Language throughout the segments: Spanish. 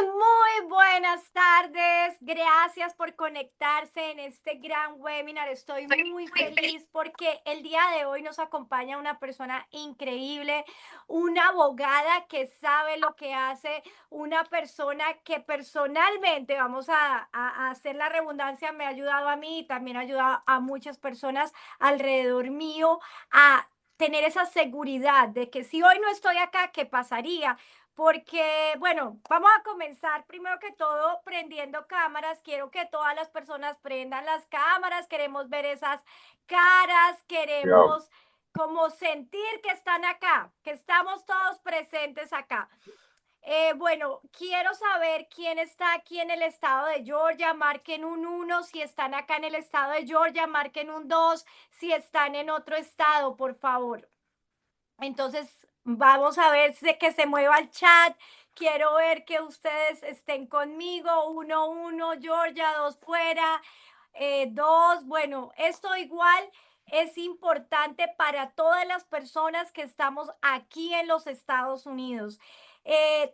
Muy buenas tardes, gracias por conectarse en este gran webinar. Estoy muy feliz porque el día de hoy nos acompaña una persona increíble, una abogada que sabe lo que hace, una persona que personalmente, vamos a hacer la redundancia, me ha ayudado a mí y también ha ayudado a muchas personas alrededor mío a tener esa seguridad de que si hoy no estoy acá, ¿qué pasaría? Porque, bueno, vamos a comenzar primero que todo prendiendo cámaras. Quiero que todas las personas prendan las cámaras. Queremos ver esas caras. Yo. Queremos como sentir que están acá, que estamos todos presentes acá. Bueno, quiero saber quién está aquí en el estado de Georgia. Marquen un uno. Si están acá en el estado de Georgia, marquen un 2. Si están en otro estado, por favor. Entonces, vamos a ver que se mueva el chat. Quiero ver que ustedes estén conmigo. Uno, uno, Georgia, dos fuera, dos. Bueno, esto igual es importante para todas las personas que estamos aquí en los Estados Unidos.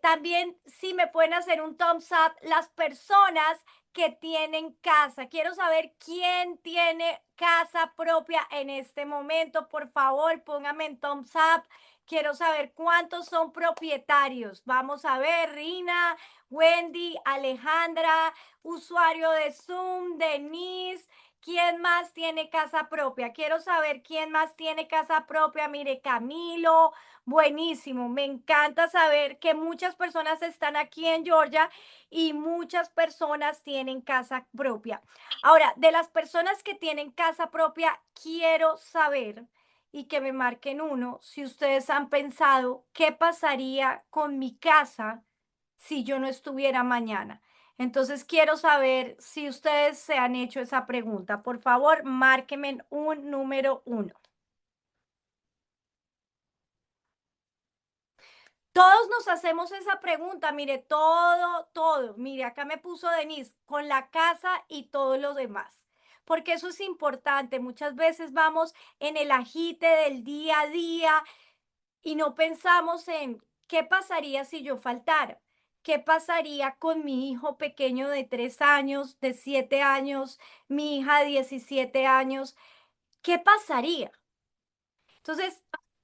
También, si me pueden hacer un thumbs up, las personas que tienen casa. Quiero saber quién tiene casa propia en este momento. Por favor, póngame en thumbs up. Quiero saber cuántos son propietarios. Vamos a ver, Rina, Wendy, Alejandra, usuario de Zoom, Denise. ¿Quién más tiene casa propia? Quiero saber quién más tiene casa propia. Mire, Camilo, buenísimo. Me encanta saber que muchas personas están aquí en Georgia y muchas personas tienen casa propia. Ahora, de las personas que tienen casa propia, quiero saber y que me marquen uno si ustedes han pensado qué pasaría con mi casa si yo no estuviera mañana. Entonces quiero saber si ustedes se han hecho esa pregunta. Por favor, márquenme un número uno. Todos nos hacemos esa pregunta, mire, todo. Mire, acá me puso Denise, con la casa y todo lo demás. Porque eso es importante. Muchas veces vamos en el agite del día a día y no pensamos en qué pasaría si yo faltara. ¿Qué pasaría con mi hijo pequeño de 3 años, de 7 años, mi hija de 17 años? ¿Qué pasaría? Entonces,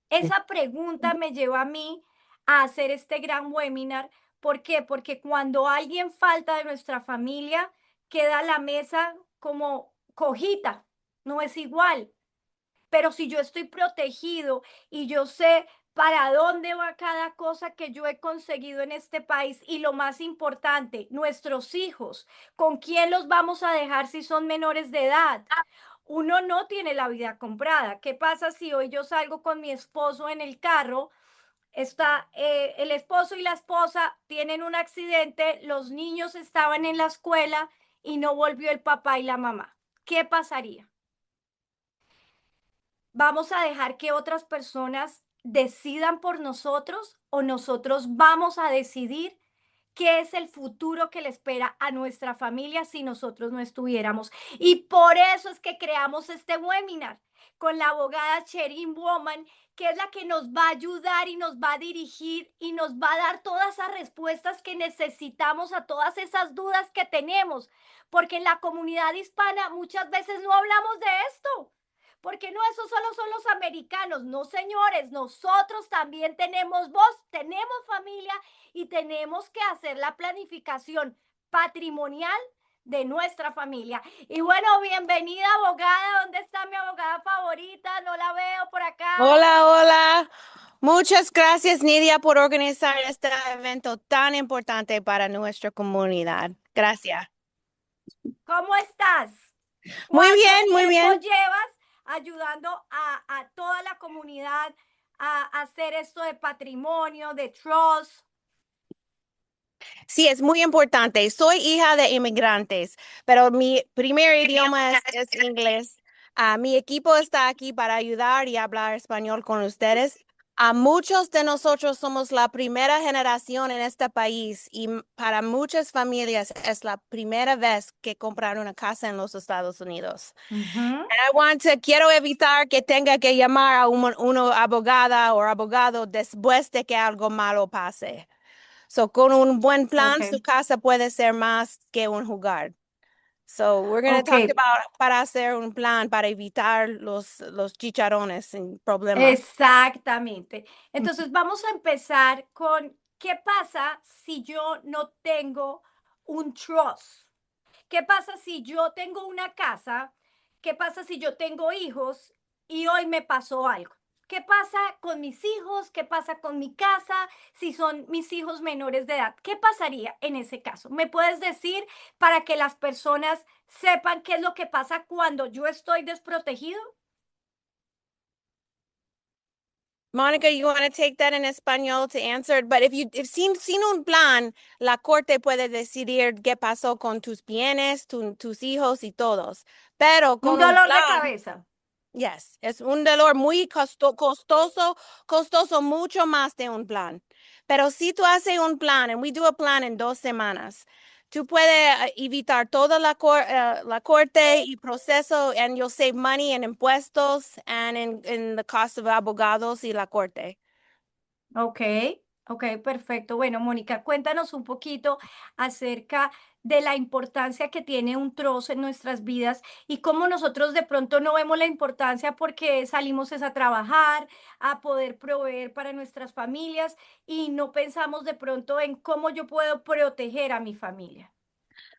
esa pregunta me lleva a mí a hacer este gran webinar. ¿Por qué? Porque cuando alguien falta de nuestra familia, queda la mesa como cojita, no es igual. Pero si yo estoy protegido y yo sé para dónde va cada cosa que yo he conseguido en este país y lo más importante, nuestros hijos, ¿con quién los vamos a dejar si son menores de edad? Uno no tiene la vida comprada. ¿Qué pasa si hoy yo salgo con mi esposo en el carro? Está el esposo y la esposa tienen un accidente, los niños estaban en la escuela y no volvió el papá y la mamá. ¿Qué pasaría? ¿Vamos a dejar que otras personas decidan por nosotros o nosotros vamos a decidir qué es el futuro que le espera a nuestra familia si nosotros no estuviéramos? Y por eso es que creamos este webinar con la abogada Sherin Woman, que es la que nos va a ayudar y nos va a dirigir y nos va a dar todas esas respuestas que necesitamos a todas esas dudas que tenemos, porque en la comunidad hispana muchas veces no hablamos de esto. Porque no, eso solo son los americanos. No, señores, nosotros también tenemos voz, tenemos familia y tenemos que hacer la planificación patrimonial de nuestra familia. Y bueno, bienvenida abogada. ¿Dónde está mi abogada favorita? No la veo por acá. Hola, hola. Muchas gracias, Nidia, por organizar este evento tan importante para nuestra comunidad. Gracias. ¿Cómo estás? Muy ¿Cuánto bien, muy tiempo bien. llevas ayudando a toda la comunidad a hacer esto de patrimonio, de trust? Sí, es muy importante. Soy hija de inmigrantes, pero mi primer idioma es inglés. Mi equipo está aquí para ayudar y hablar español con ustedes. Muchos de nosotros somos la primera generación en este país y para muchas familias es la primera vez que compran una casa en los Estados Unidos. Ujú. Quiero evitar que tenga que llamar a una abogada o abogado después de que algo malo pase. So, con un buen plan, Ok, su casa puede ser más que un hogar. So, we're going to ok, talk about para hacer un plan para evitar los chicharrones sin problemas. exactamente. Entonces vamos a empezar con, ¿qué pasa si yo no tengo un trust? ¿Qué pasa si yo tengo una casa? ¿Qué pasa si yo tengo hijos y hoy me pasó algo? ¿Qué pasa con mis hijos? ¿Qué pasa con mi casa? Si son mis hijos menores de edad, ¿qué pasaría en ese caso? ¿Me puedes decir para que las personas sepan qué es lo que pasa cuando yo estoy desprotegido? Monica, you want to take that in español to answer it? But if sin un plan, la corte puede decidir qué pasó con tus bienes, tus hijos y todos. Pero Un con un dolor de plan, cabeza. yes, es un dolor muy costoso, mucho más de un plan. Pero si tú haces un plan, and we do a plan en 2 semanas, tú puedes evitar toda la corte y proceso, and you'll save money en impuestos and in the cost of abogados y la corte. Ok, ok, perfecto. Bueno, Mónica, cuéntanos un poquito acerca de la importancia que tiene un trozo en nuestras vidas y cómo nosotros de pronto no vemos la importancia porque salimos es a trabajar, a poder proveer para nuestras familias y no pensamos de pronto en cómo yo puedo proteger a mi familia.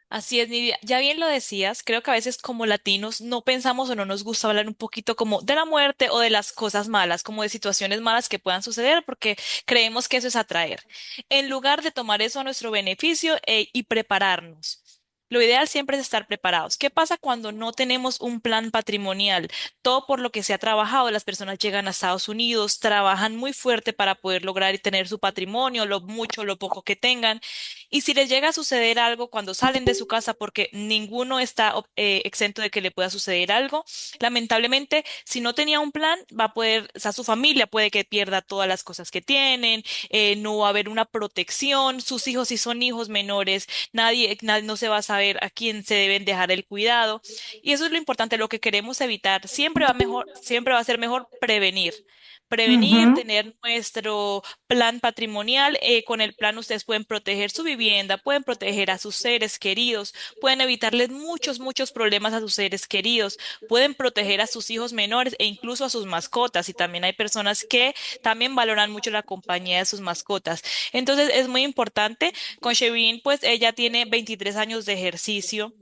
Así es, Nidia. Ya bien lo decías, creo que a veces como latinos no pensamos o no nos gusta hablar un poquito como de la muerte o de las cosas malas, como de situaciones malas que puedan suceder, porque creemos que eso es atraer. En lugar de tomar eso a nuestro beneficio y prepararnos. Lo ideal siempre es estar preparados. ¿Qué pasa cuando no tenemos un plan patrimonial? Todo por lo que se ha trabajado, las personas llegan a Estados Unidos, trabajan muy fuerte para poder lograr y tener su patrimonio, lo mucho, lo poco que tengan. Y si les llega a suceder algo cuando salen de su casa, porque ninguno está exento de que le pueda suceder algo, lamentablemente, si no tenía un plan, va a poder, o sea, su familia puede que pierda todas las cosas que tienen, no va a haber una protección, sus hijos si son hijos menores, nadie no se va a saber a quién se deben dejar el cuidado. Y eso es lo importante, lo que queremos evitar. Siempre va a ser mejor prevenir. Prevenir, Ujú, tener nuestro plan patrimonial. Con el plan ustedes pueden proteger su vivienda, pueden proteger a sus seres queridos, pueden evitarles muchos problemas a sus seres queridos, pueden proteger a sus hijos menores e incluso a sus mascotas. Y también hay personas que también valoran mucho la compañía de sus mascotas. Entonces es muy importante. Con Shevin, pues ella tiene 23 años de ejercicio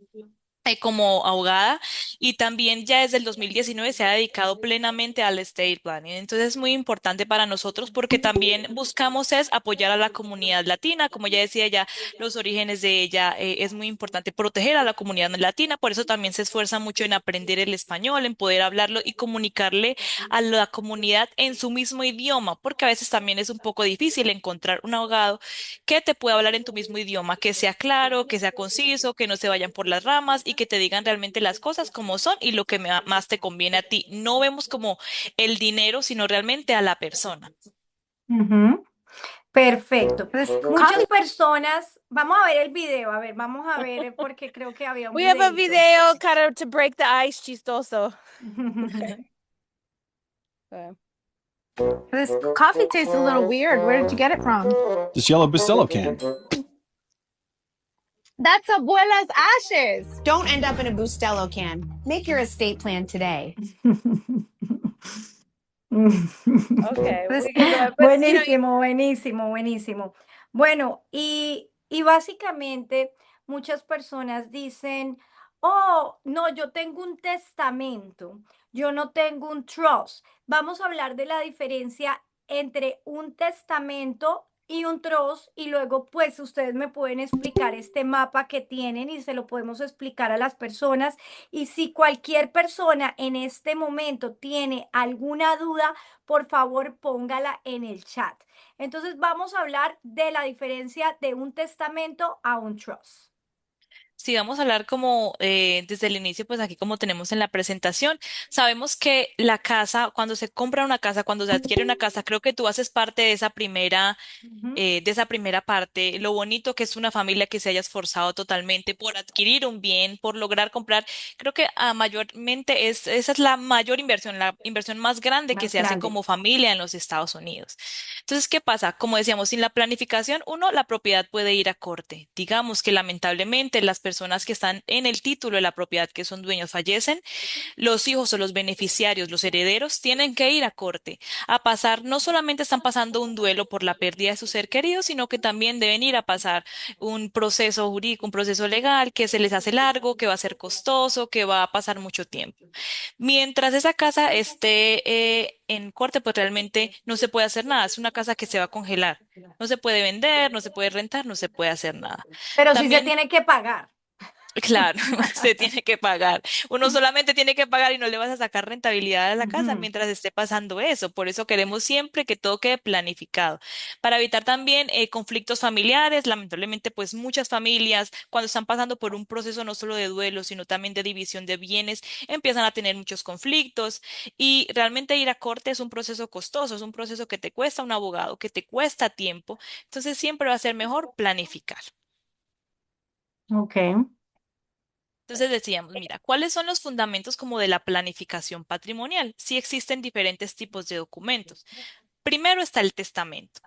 como abogada y también ya desde el 2019 se ha dedicado plenamente al estate planning. Entonces es muy importante para nosotros porque también buscamos es apoyar a la comunidad latina. Como ya decía ella, los orígenes de ella es muy importante proteger a la comunidad latina. Por eso también se esfuerza mucho en aprender el español, en poder hablarlo y comunicarle a la comunidad en su mismo idioma, porque a veces también es un poco difícil encontrar un abogado que te pueda hablar en tu mismo idioma, que sea claro, que sea conciso, que no se vayan por las ramas y que te digan realmente las cosas como son y lo que más te conviene a ti. No vemos como el dinero, sino realmente a la persona. ujú. Perfecto. This Muchas coffee. personas, vamos a ver el video, a ver, vamos a ver porque creo que había un We have a videíto. video kind of to break the ice, chistoso. Okay. This coffee tastes a little weird. Where did you get it from? This yellow Bustelo can. That's abuela's ashes. Don't end up in a Bustelo can. Make your estate plan today. Okay, This- we can go, but Buenísimo, buenísimo, buenísimo. Bueno, y básicamente muchas personas dicen, oh, no, yo tengo un testamento, yo no tengo un trust. Vamos a hablar de la diferencia entre un testamento y un trust y luego pues ustedes me pueden explicar este mapa que tienen y se lo podemos explicar a las personas. Y si cualquier persona en este momento tiene alguna duda, por favor póngala en el chat. Entonces vamos a hablar de la diferencia de un testamento a un trust. Si vamos a hablar como desde el inicio, pues aquí como tenemos en la presentación, sabemos que la casa, cuando se compra una casa, cuando se adquiere una casa, creo que tú haces parte Ujú. de esa primera parte, lo bonito que es una familia que se haya esforzado totalmente por adquirir un bien, por lograr comprar. Creo que mayormente esa es la mayor inversión, la inversión más grande que Más se hace grande. como familia en los Estados Unidos. Entonces, ¿qué pasa? Como decíamos, sin la planificación, uno, la propiedad puede ir a corte. Digamos que lamentablemente las personas que están en el título de la propiedad, que son dueños, fallecen, los hijos o los beneficiarios, los herederos, tienen que ir a corte a pasar, no solamente están pasando un duelo por la pérdida de su ser querido, sino que también deben ir a pasar un proceso jurídico, un proceso legal que se les hace largo, que va a ser costoso, que va a pasar mucho tiempo. Mientras esa casa esté en corte, pues realmente no se puede hacer nada. Es una casa que se va a congelar. No se puede vender, no se puede rentar, no se puede hacer nada. Pero sí se También tiene que pagar. claro, se tiene que pagar. Uno solamente tiene que pagar y no le vas a sacar rentabilidad a la casa Ujú. mientras esté pasando eso. Por eso queremos siempre que todo quede planificado. Para evitar también conflictos familiares, lamentablemente, pues muchas familias, cuando están pasando por un proceso no solo de duelo, sino también de división de bienes, empiezan a tener muchos conflictos y realmente ir a corte es un proceso costoso, es un proceso que te cuesta un abogado, que te cuesta tiempo. Entonces siempre va a ser mejor planificar. Ok. Entonces decíamos, mira, ¿cuáles son los fundamentos como de la planificación patrimonial? Sí existen diferentes tipos de documentos. Primero está el testamento.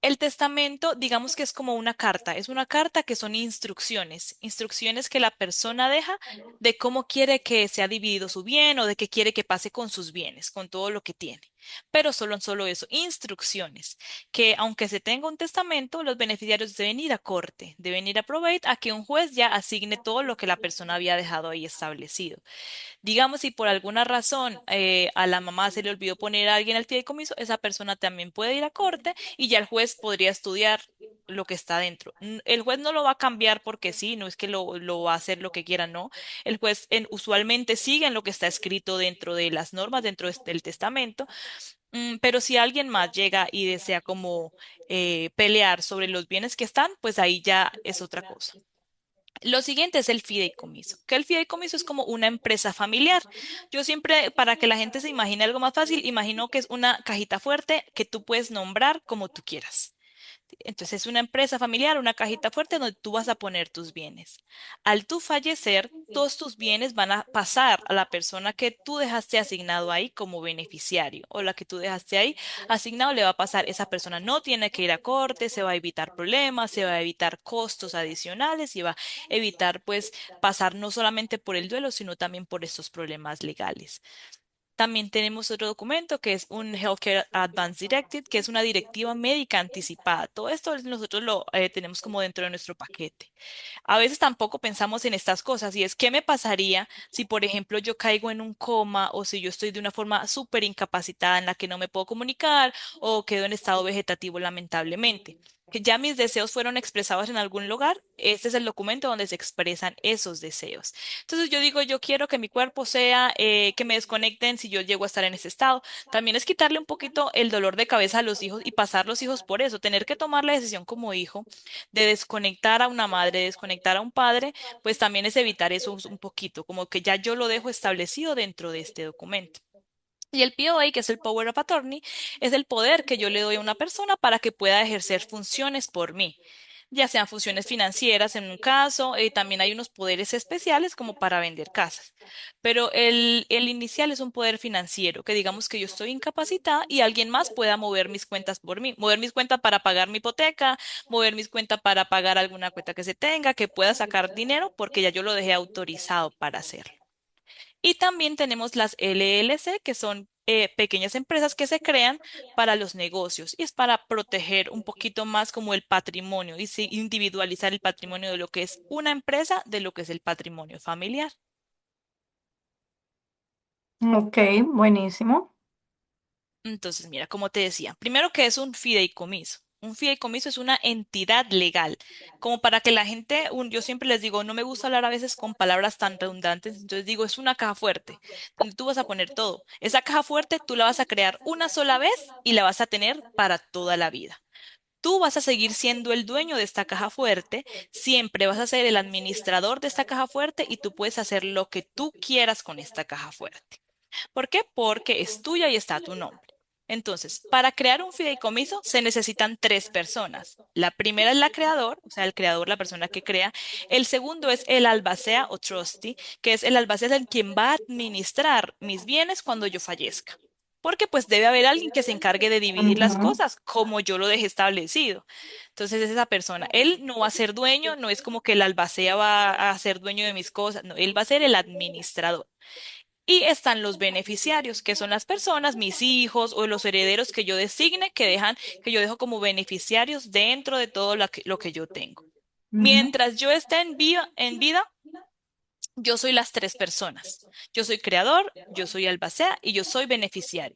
El testamento, digamos que es como una carta, es una carta que son instrucciones, instrucciones que la persona deja de cómo quiere que sea dividido su bien o de qué quiere que pase con sus bienes, con todo lo que tiene. Pero solo eso, instrucciones, que aunque se tenga un testamento, los beneficiarios deben ir a corte, deben ir a probate a que un juez ya asigne todo lo que la persona había dejado ahí establecido. Digamos, si por alguna razón a la mamá se le olvidó poner a alguien al fideicomiso, esa persona también puede ir a corte y ya el juez podría estudiar lo que está dentro. El juez no lo va a cambiar porque sí, no es que lo va a hacer lo que quiera, no. El juez usualmente sigue en lo que está escrito dentro de las normas, dentro del testamento, pero si alguien más llega y desea como pelear sobre los bienes que están, pues ahí ya es otra cosa. Lo siguiente es el fideicomiso, que el fideicomiso es como una empresa familiar. Yo siempre, para que la gente se imagine algo más fácil, imagino que es una cajita fuerte que tú puedes nombrar como tú quieras. Entonces es una empresa familiar, una cajita fuerte donde tú vas a poner tus bienes. Al tú fallecer, todos tus bienes van a pasar a la persona que tú dejaste asignado ahí como beneficiario o la que tú dejaste ahí asignado le va a pasar. Esa persona no tiene que ir a corte, se va a evitar problemas, se va a evitar costos adicionales y va a evitar pues pasar no solamente por el duelo, sino también por estos problemas legales. También tenemos otro documento que es un Healthcare Advance Directive, que es una directiva médica anticipada. Todo esto nosotros lo tenemos como dentro de nuestro paquete. A veces tampoco pensamos en estas cosas y es qué me pasaría si, por ejemplo, yo caigo en un coma o si yo estoy de una forma súper incapacitada en la que no me puedo comunicar o quedo en estado vegetativo lamentablemente. Que ya mis deseos fueron expresados en algún lugar, este es el documento donde se expresan esos deseos. Entonces yo digo, yo quiero que mi cuerpo sea, que me desconecten si yo llego a estar en ese estado. También es quitarle un poquito el dolor de cabeza a los hijos y pasar los hijos por eso, tener que tomar la decisión como hijo de desconectar a una madre, de desconectar a un padre, pues también es evitar eso un poquito, como que ya yo lo dejo establecido dentro de este documento. Y el POA, que es el Power of Attorney, es el poder que yo le doy a una persona para que pueda ejercer funciones por mí, ya sean funciones financieras en un caso, también hay unos poderes especiales como para vender casas. Pero el inicial es un poder financiero, que digamos que yo estoy incapacitada y alguien más pueda mover mis cuentas por mí, mover mis cuentas para pagar mi hipoteca, mover mis cuentas para pagar alguna cuenta que se tenga, que pueda sacar dinero porque ya yo lo dejé autorizado para hacerlo. Y también tenemos las LLC, que son pequeñas empresas que se crean para los negocios y es para proteger un poquito más como el patrimonio y individualizar el patrimonio de lo que es una empresa de lo que es el patrimonio familiar. Ok, buenísimo. Entonces, mira, como te decía, primero que es un fideicomiso. Un fideicomiso es una entidad legal, como para que la gente, yo siempre les digo, no me gusta hablar a veces con palabras tan redundantes, entonces digo, es una caja fuerte, donde tú vas a poner todo. Esa caja fuerte tú la vas a crear una sola vez y la vas a tener para toda la vida. Tú vas a seguir siendo el dueño de esta caja fuerte, siempre vas a ser el administrador de esta caja fuerte y tú puedes hacer lo que tú quieras con esta caja fuerte. ¿Por qué? Porque es tuya y está a tu nombre. Entonces, para crear un fideicomiso se necesitan tres personas. La primera es la creador, o sea, el creador, la persona que crea. El segundo es el albacea o trustee, que es el albacea es el quien va a administrar mis bienes cuando yo fallezca. Porque pues debe haber alguien que se encargue de dividir las Ujú. cosas como yo lo dejé establecido. Entonces es esa persona. Él no va a ser dueño, no es como que el albacea va a ser dueño de mis cosas, no, él va a ser el administrador. Y están los beneficiarios, que son las personas, mis hijos o los herederos que yo designe, que yo dejo como beneficiarios dentro de todo lo que yo tengo. Ujú. Mientras yo esté en vida, yo soy las tres personas. Yo soy creador, yo soy albacea y yo soy beneficiario.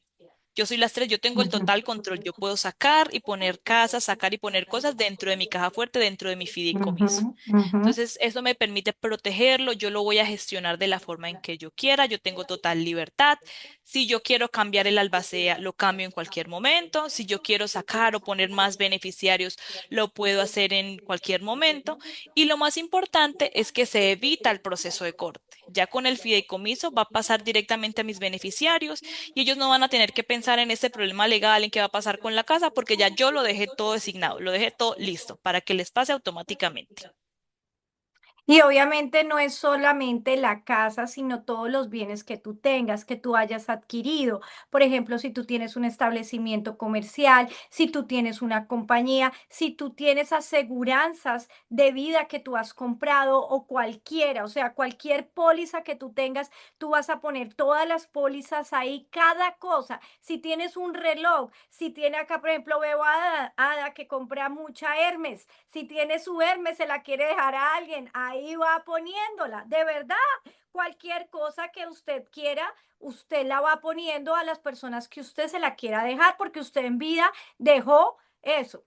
Yo soy las tres, yo tengo el Ujú. total control. Yo puedo sacar y poner casas, sacar y poner cosas dentro de mi caja fuerte, dentro de mi Ujú. fideicomiso. Ujú. Entonces, eso me permite protegerlo, yo lo voy a gestionar de la forma en que yo quiera, yo tengo total libertad. Si yo quiero cambiar el albacea, lo cambio en cualquier momento. Si yo quiero sacar o poner más beneficiarios, lo puedo hacer en cualquier momento. Y lo más importante es que se evita el proceso de corte. Ya con el fideicomiso va a pasar directamente a mis beneficiarios y ellos no van a tener que pensar en ese problema legal, en qué va a pasar con la casa, porque ya yo lo dejé todo designado, lo dejé todo listo para que les pase automáticamente. Y obviamente no es solamente la casa, sino todos los bienes que tú tengas, que tú hayas adquirido. Por ejemplo, si tú tienes un establecimiento comercial, si tú tienes una compañía, si tú tienes aseguranzas de vida que tú has comprado o cualquiera, o sea, cualquier póliza que tú tengas, tú vas a poner todas las pólizas ahí, cada cosa. Si tienes un reloj, si tiene acá, por ejemplo, veo a Ada que compra mucha Hermes. Si tiene su Hermes, se la quiere dejar a alguien, ahí va poniéndola. De verdad, cualquier cosa que usted quiera, usted la va poniendo a las personas que usted se la quiera dejar, porque usted en vida dejó eso.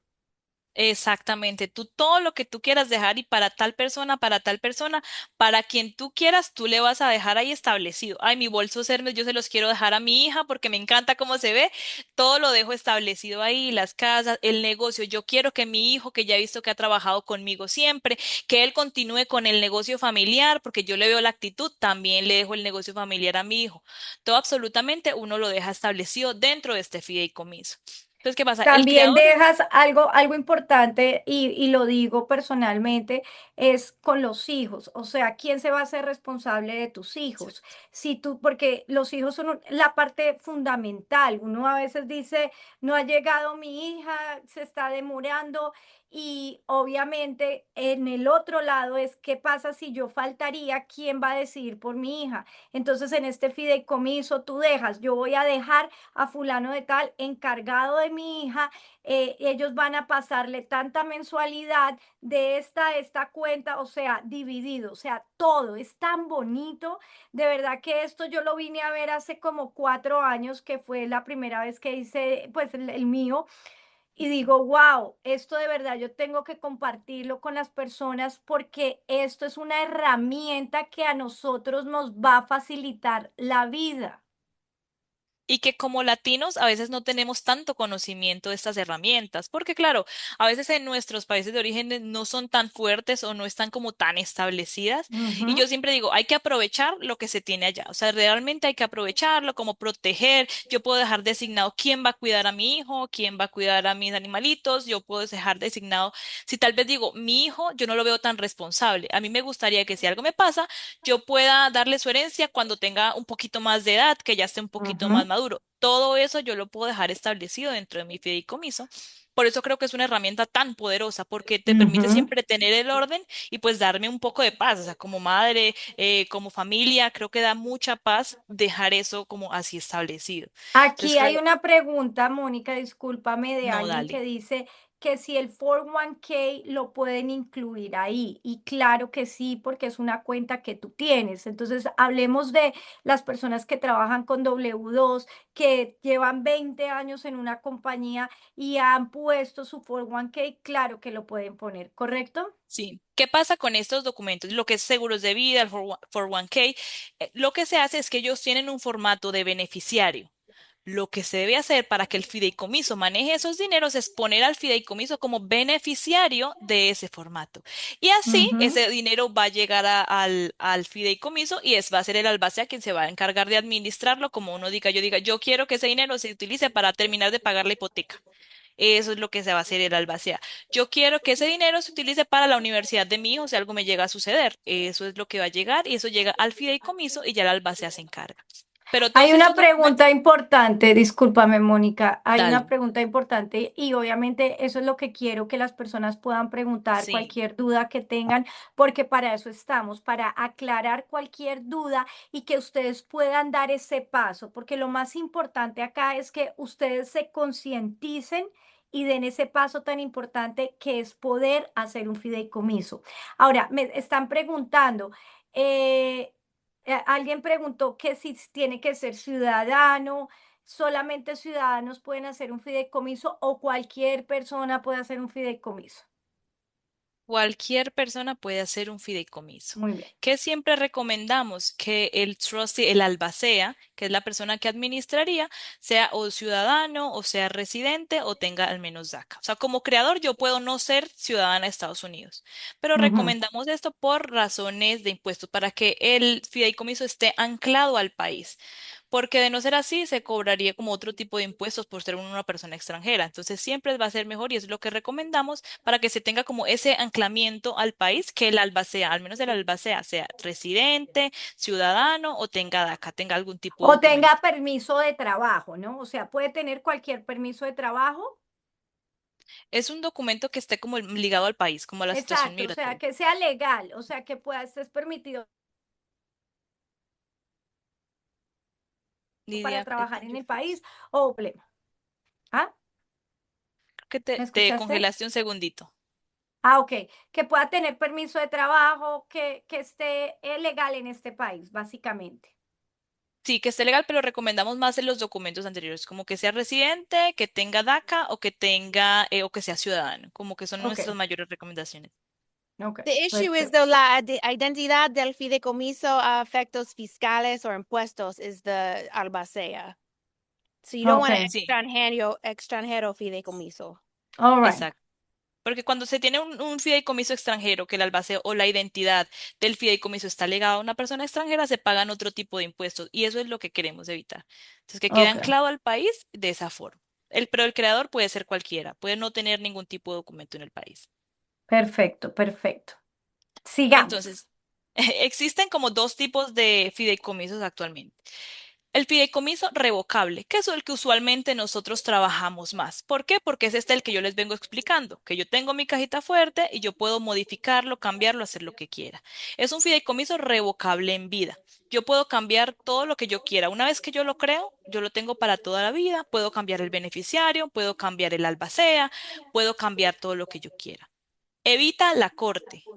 Exactamente, tú todo lo que tú quieras dejar y para tal persona, para quien tú quieras, tú le vas a dejar ahí establecido. Ay, mi bolso Hermes, yo se los quiero dejar a mi hija porque me encanta cómo se ve, todo lo dejo establecido ahí, las casas, el negocio. Yo quiero que mi hijo, que ya he visto que ha trabajado conmigo siempre, que él continúe con el negocio familiar porque yo le veo la actitud, también le dejo el negocio familiar a mi hijo. Todo absolutamente uno lo deja establecido dentro de este fideicomiso. Entonces, ¿qué pasa? El También creador. dejas algo importante y lo digo personalmente, es con los hijos. O sea, ¿quién se va a hacer responsable de tus hijos? Si tú, porque los hijos son la parte fundamental. Uno a veces dice, no ha llegado mi hija, se está demorando. Y obviamente en el otro lado es, ¿qué pasa si yo faltaría? ¿Quién va a decidir por mi hija? Entonces, en este fideicomiso tú dejas, yo voy a dejar a fulano de tal encargado de mi hija, ellos van a pasarle tanta mensualidad de esta cuenta, o sea, dividido, o sea, todo es tan bonito. De verdad que esto yo lo vine a ver hace como 4 años, que fue la primera vez que hice, pues, el mío. Y digo, wow, esto de verdad yo tengo que compartirlo con las personas porque esto es una herramienta que a nosotros nos va a facilitar la vida. Y que como latinos a veces no tenemos tanto conocimiento de estas herramientas, porque claro, a veces en nuestros países de origen no son tan fuertes o no están como tan establecidas. Y Ujú. yo siempre digo, hay que aprovechar lo que se tiene allá, o sea, realmente hay que aprovecharlo, como proteger. Yo puedo dejar designado quién va a cuidar a mi hijo, quién va a cuidar a mis animalitos, yo puedo dejar designado, si tal vez digo, mi hijo, yo no lo veo tan responsable. A mí me gustaría que si algo me pasa, yo pueda darle su herencia cuando tenga un poquito más de edad, que ya esté un poquito más Ujú. maduro. Todo eso yo lo puedo dejar establecido dentro de mi fideicomiso. Por eso creo que es una herramienta tan poderosa, porque te permite Ujú. siempre tener el orden y pues darme un poco de paz. O sea, como madre, como familia, creo que da mucha paz dejar eso como así establecido. Entonces Aquí hay creo, una pregunta, Mónica, discúlpame, de no, alguien que dale. dice que si el 401k lo pueden incluir ahí. Y claro que sí, porque es una cuenta que tú tienes. Entonces, hablemos de las personas que trabajan con W2, que llevan 20 años en una compañía y han puesto su 401k, claro que lo pueden poner, ¿correcto? Sí. ¿Qué pasa con estos documentos? Lo que es seguros de vida, el 401k, lo que se hace es que ellos tienen un formato de beneficiario. Lo que se debe hacer para que el fideicomiso maneje esos dineros es poner al fideicomiso como beneficiario de ese formato. Y así Ujú. ese dinero va a llegar al fideicomiso y va a ser el albacea quien se va a encargar de administrarlo, como uno diga, yo quiero que ese dinero se utilice para terminar de pagar la hipoteca. Eso es lo que se va a hacer el albacea. Yo quiero que ese dinero se utilice para la universidad de mi hijo si algo me llega a suceder. Eso es lo que va a llegar y eso llega al fideicomiso y ya el albacea se encarga. Pero Hay todos una estos documentos, pregunta importante, discúlpame, Mónica, hay una dale. pregunta importante y obviamente eso es lo que quiero que las personas puedan preguntar, Sí. cualquier duda que tengan, porque para eso estamos, para aclarar cualquier duda y que ustedes puedan dar ese paso, porque lo más importante acá es que ustedes se concienticen y den ese paso tan importante que es poder hacer un fideicomiso. Ahora, me están preguntando, eh, alguien preguntó que si tiene que ser ciudadano, solamente ciudadanos pueden hacer un fideicomiso o cualquier persona puede hacer un fideicomiso. Cualquier persona puede hacer un fideicomiso. Muy bien. Que siempre recomendamos que el trustee, el albacea, que es la persona que administraría, sea o ciudadano o sea residente o tenga al menos DACA. O sea, como creador yo puedo no ser ciudadana de Estados Unidos, pero Ujú. recomendamos esto por razones de impuestos, para que el fideicomiso esté anclado al país. Porque de no ser así, se cobraría como otro tipo de impuestos por ser una persona extranjera. Entonces, siempre va a ser mejor y es lo que recomendamos para que se tenga como ese anclamiento al país, que el albacea, al menos el albacea, sea residente, ciudadano o tenga DACA, tenga algún tipo de O tenga documento. permiso de trabajo, ¿no? O sea, puede tener cualquier permiso de trabajo. Es un documento que esté como ligado al país, como a la situación Exacto, o sea, migratoria. que sea legal, o sea, que pueda, estés permitido para Lidia, trabajar en el país o problema. ¿Ah? creo que ¿Me te escuchaste? congelaste un segundito. Ah, ok. Que pueda tener permiso de trabajo, que esté legal en este país, básicamente. Sí, que esté legal, pero recomendamos más en los documentos anteriores, como que sea residente, que tenga DACA o que tenga o que sea ciudadano, como que son Ok, nuestras mayores recomendaciones. ok, The issue is perfecto. though la identidad del fideicomiso a efectos fiscales or impuestos is the albacea. So you don't Ok, want an Sí, extranjero fideicomiso. all right. exacto. Porque cuando se tiene un fideicomiso extranjero, que el albaceo o la identidad del fideicomiso está ligada a una persona extranjera, se pagan otro tipo de impuestos y eso es lo que queremos evitar. Entonces, que quede Ok, anclado al país de esa forma. Pero el creador puede ser cualquiera, puede no tener ningún tipo de documento en el país. perfecto, perfecto. Sigamos. Entonces, existen como dos tipos de fideicomisos actualmente. El fideicomiso revocable, que es el que usualmente nosotros trabajamos más. ¿Por qué? Porque es el que yo les vengo explicando, que yo tengo mi cajita fuerte y yo puedo modificarlo, cambiarlo, hacer lo que quiera. Es un fideicomiso revocable en vida. Yo puedo cambiar todo lo que yo quiera. Una vez que yo lo creo, yo lo tengo para toda la vida. Puedo cambiar el beneficiario, puedo cambiar el albacea, puedo cambiar todo lo que yo quiera. Evita la corte.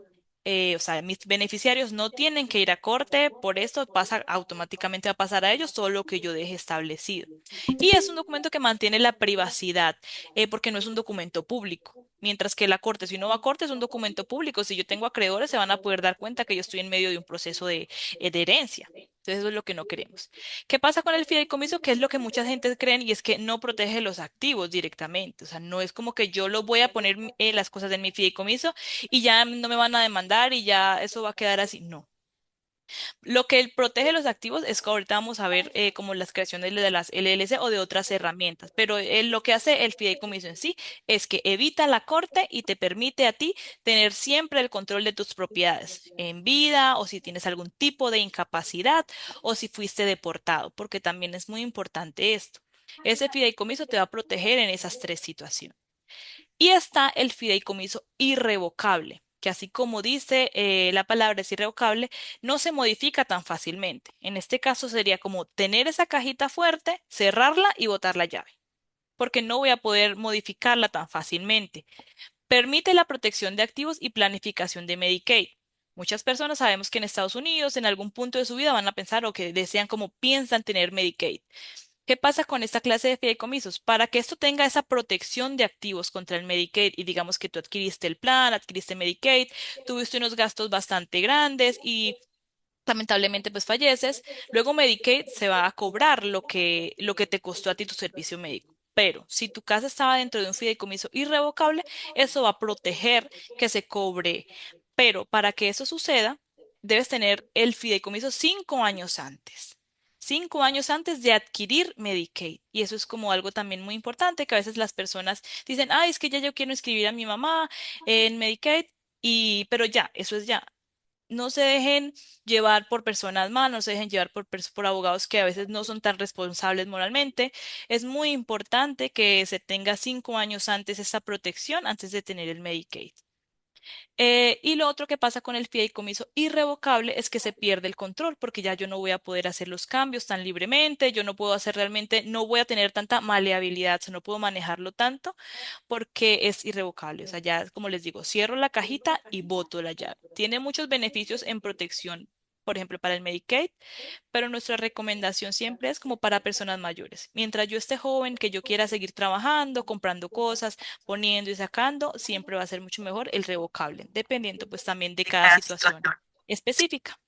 O sea, mis beneficiarios no tienen que ir a corte, por esto pasa automáticamente a pasar a ellos todo lo que yo deje establecido. Y es un documento que mantiene la privacidad, porque no es un documento público. Mientras que la corte, si uno va a corte, es un documento público. Si yo tengo acreedores, se van a poder dar cuenta que yo estoy en medio de un proceso de herencia. Entonces, eso es lo que no queremos. ¿Qué pasa con el fideicomiso? Que es lo que mucha gente cree y es que no protege los activos directamente. O sea, no es como que yo lo voy a poner las cosas en mi fideicomiso y ya no me van a demandar y ya eso va a quedar así. No. Lo que protege los activos es que ahorita vamos a ver como las creaciones de las LLC o de otras herramientas, pero lo que hace el fideicomiso en sí es que evita la corte y te permite a ti tener siempre el control de tus propiedades en vida o si tienes algún tipo de incapacidad o si fuiste deportado, porque también es muy importante esto. Ese fideicomiso te va a proteger en esas tres situaciones. Y está el fideicomiso irrevocable, que así como dice la palabra es irrevocable, no se modifica tan fácilmente. En este caso sería como tener esa cajita fuerte, cerrarla y botar la llave, porque no voy a poder modificarla tan fácilmente. Permite la protección de activos y planificación de Medicaid. Muchas personas sabemos que en Estados Unidos, en algún punto de su vida, van a pensar o que desean como piensan tener Medicaid. ¿Qué pasa con esta clase de fideicomisos? Para que esto tenga esa protección de activos contra el Medicaid y digamos que tú adquiriste el plan, adquiriste Medicaid, tuviste unos gastos bastante grandes y lamentablemente pues falleces, luego Medicaid se va a cobrar lo que te costó a ti tu servicio médico. Pero si tu casa estaba dentro de un fideicomiso irrevocable, eso va a proteger que se cobre. Pero para que eso suceda, debes tener el fideicomiso 5 años antes. 5 años antes de adquirir Medicaid. Y eso es como algo también muy importante, que a veces las personas dicen, ay, es que ya yo quiero inscribir a mi mamá en Medicaid, pero ya, eso es ya. No se dejen llevar por personas malas, no se dejen llevar por abogados que a veces no son tan responsables moralmente. Es muy importante que se tenga 5 años antes esa protección antes de tener el Medicaid. Y lo otro que pasa con el fideicomiso irrevocable es que se pierde el control porque ya yo no voy a poder hacer los cambios tan libremente, yo no puedo hacer realmente, no voy a tener tanta maleabilidad, o sea, no puedo manejarlo tanto porque es irrevocable. O sea, ya, como les digo, cierro la cajita y boto la llave. Tiene muchos beneficios en protección, por ejemplo, para el Medicaid, pero nuestra recomendación siempre es como para personas mayores. Mientras yo esté joven, que yo quiera seguir trabajando, comprando cosas, poniendo y sacando, siempre va a ser mucho mejor el revocable, dependiendo pues también de cada situación específica.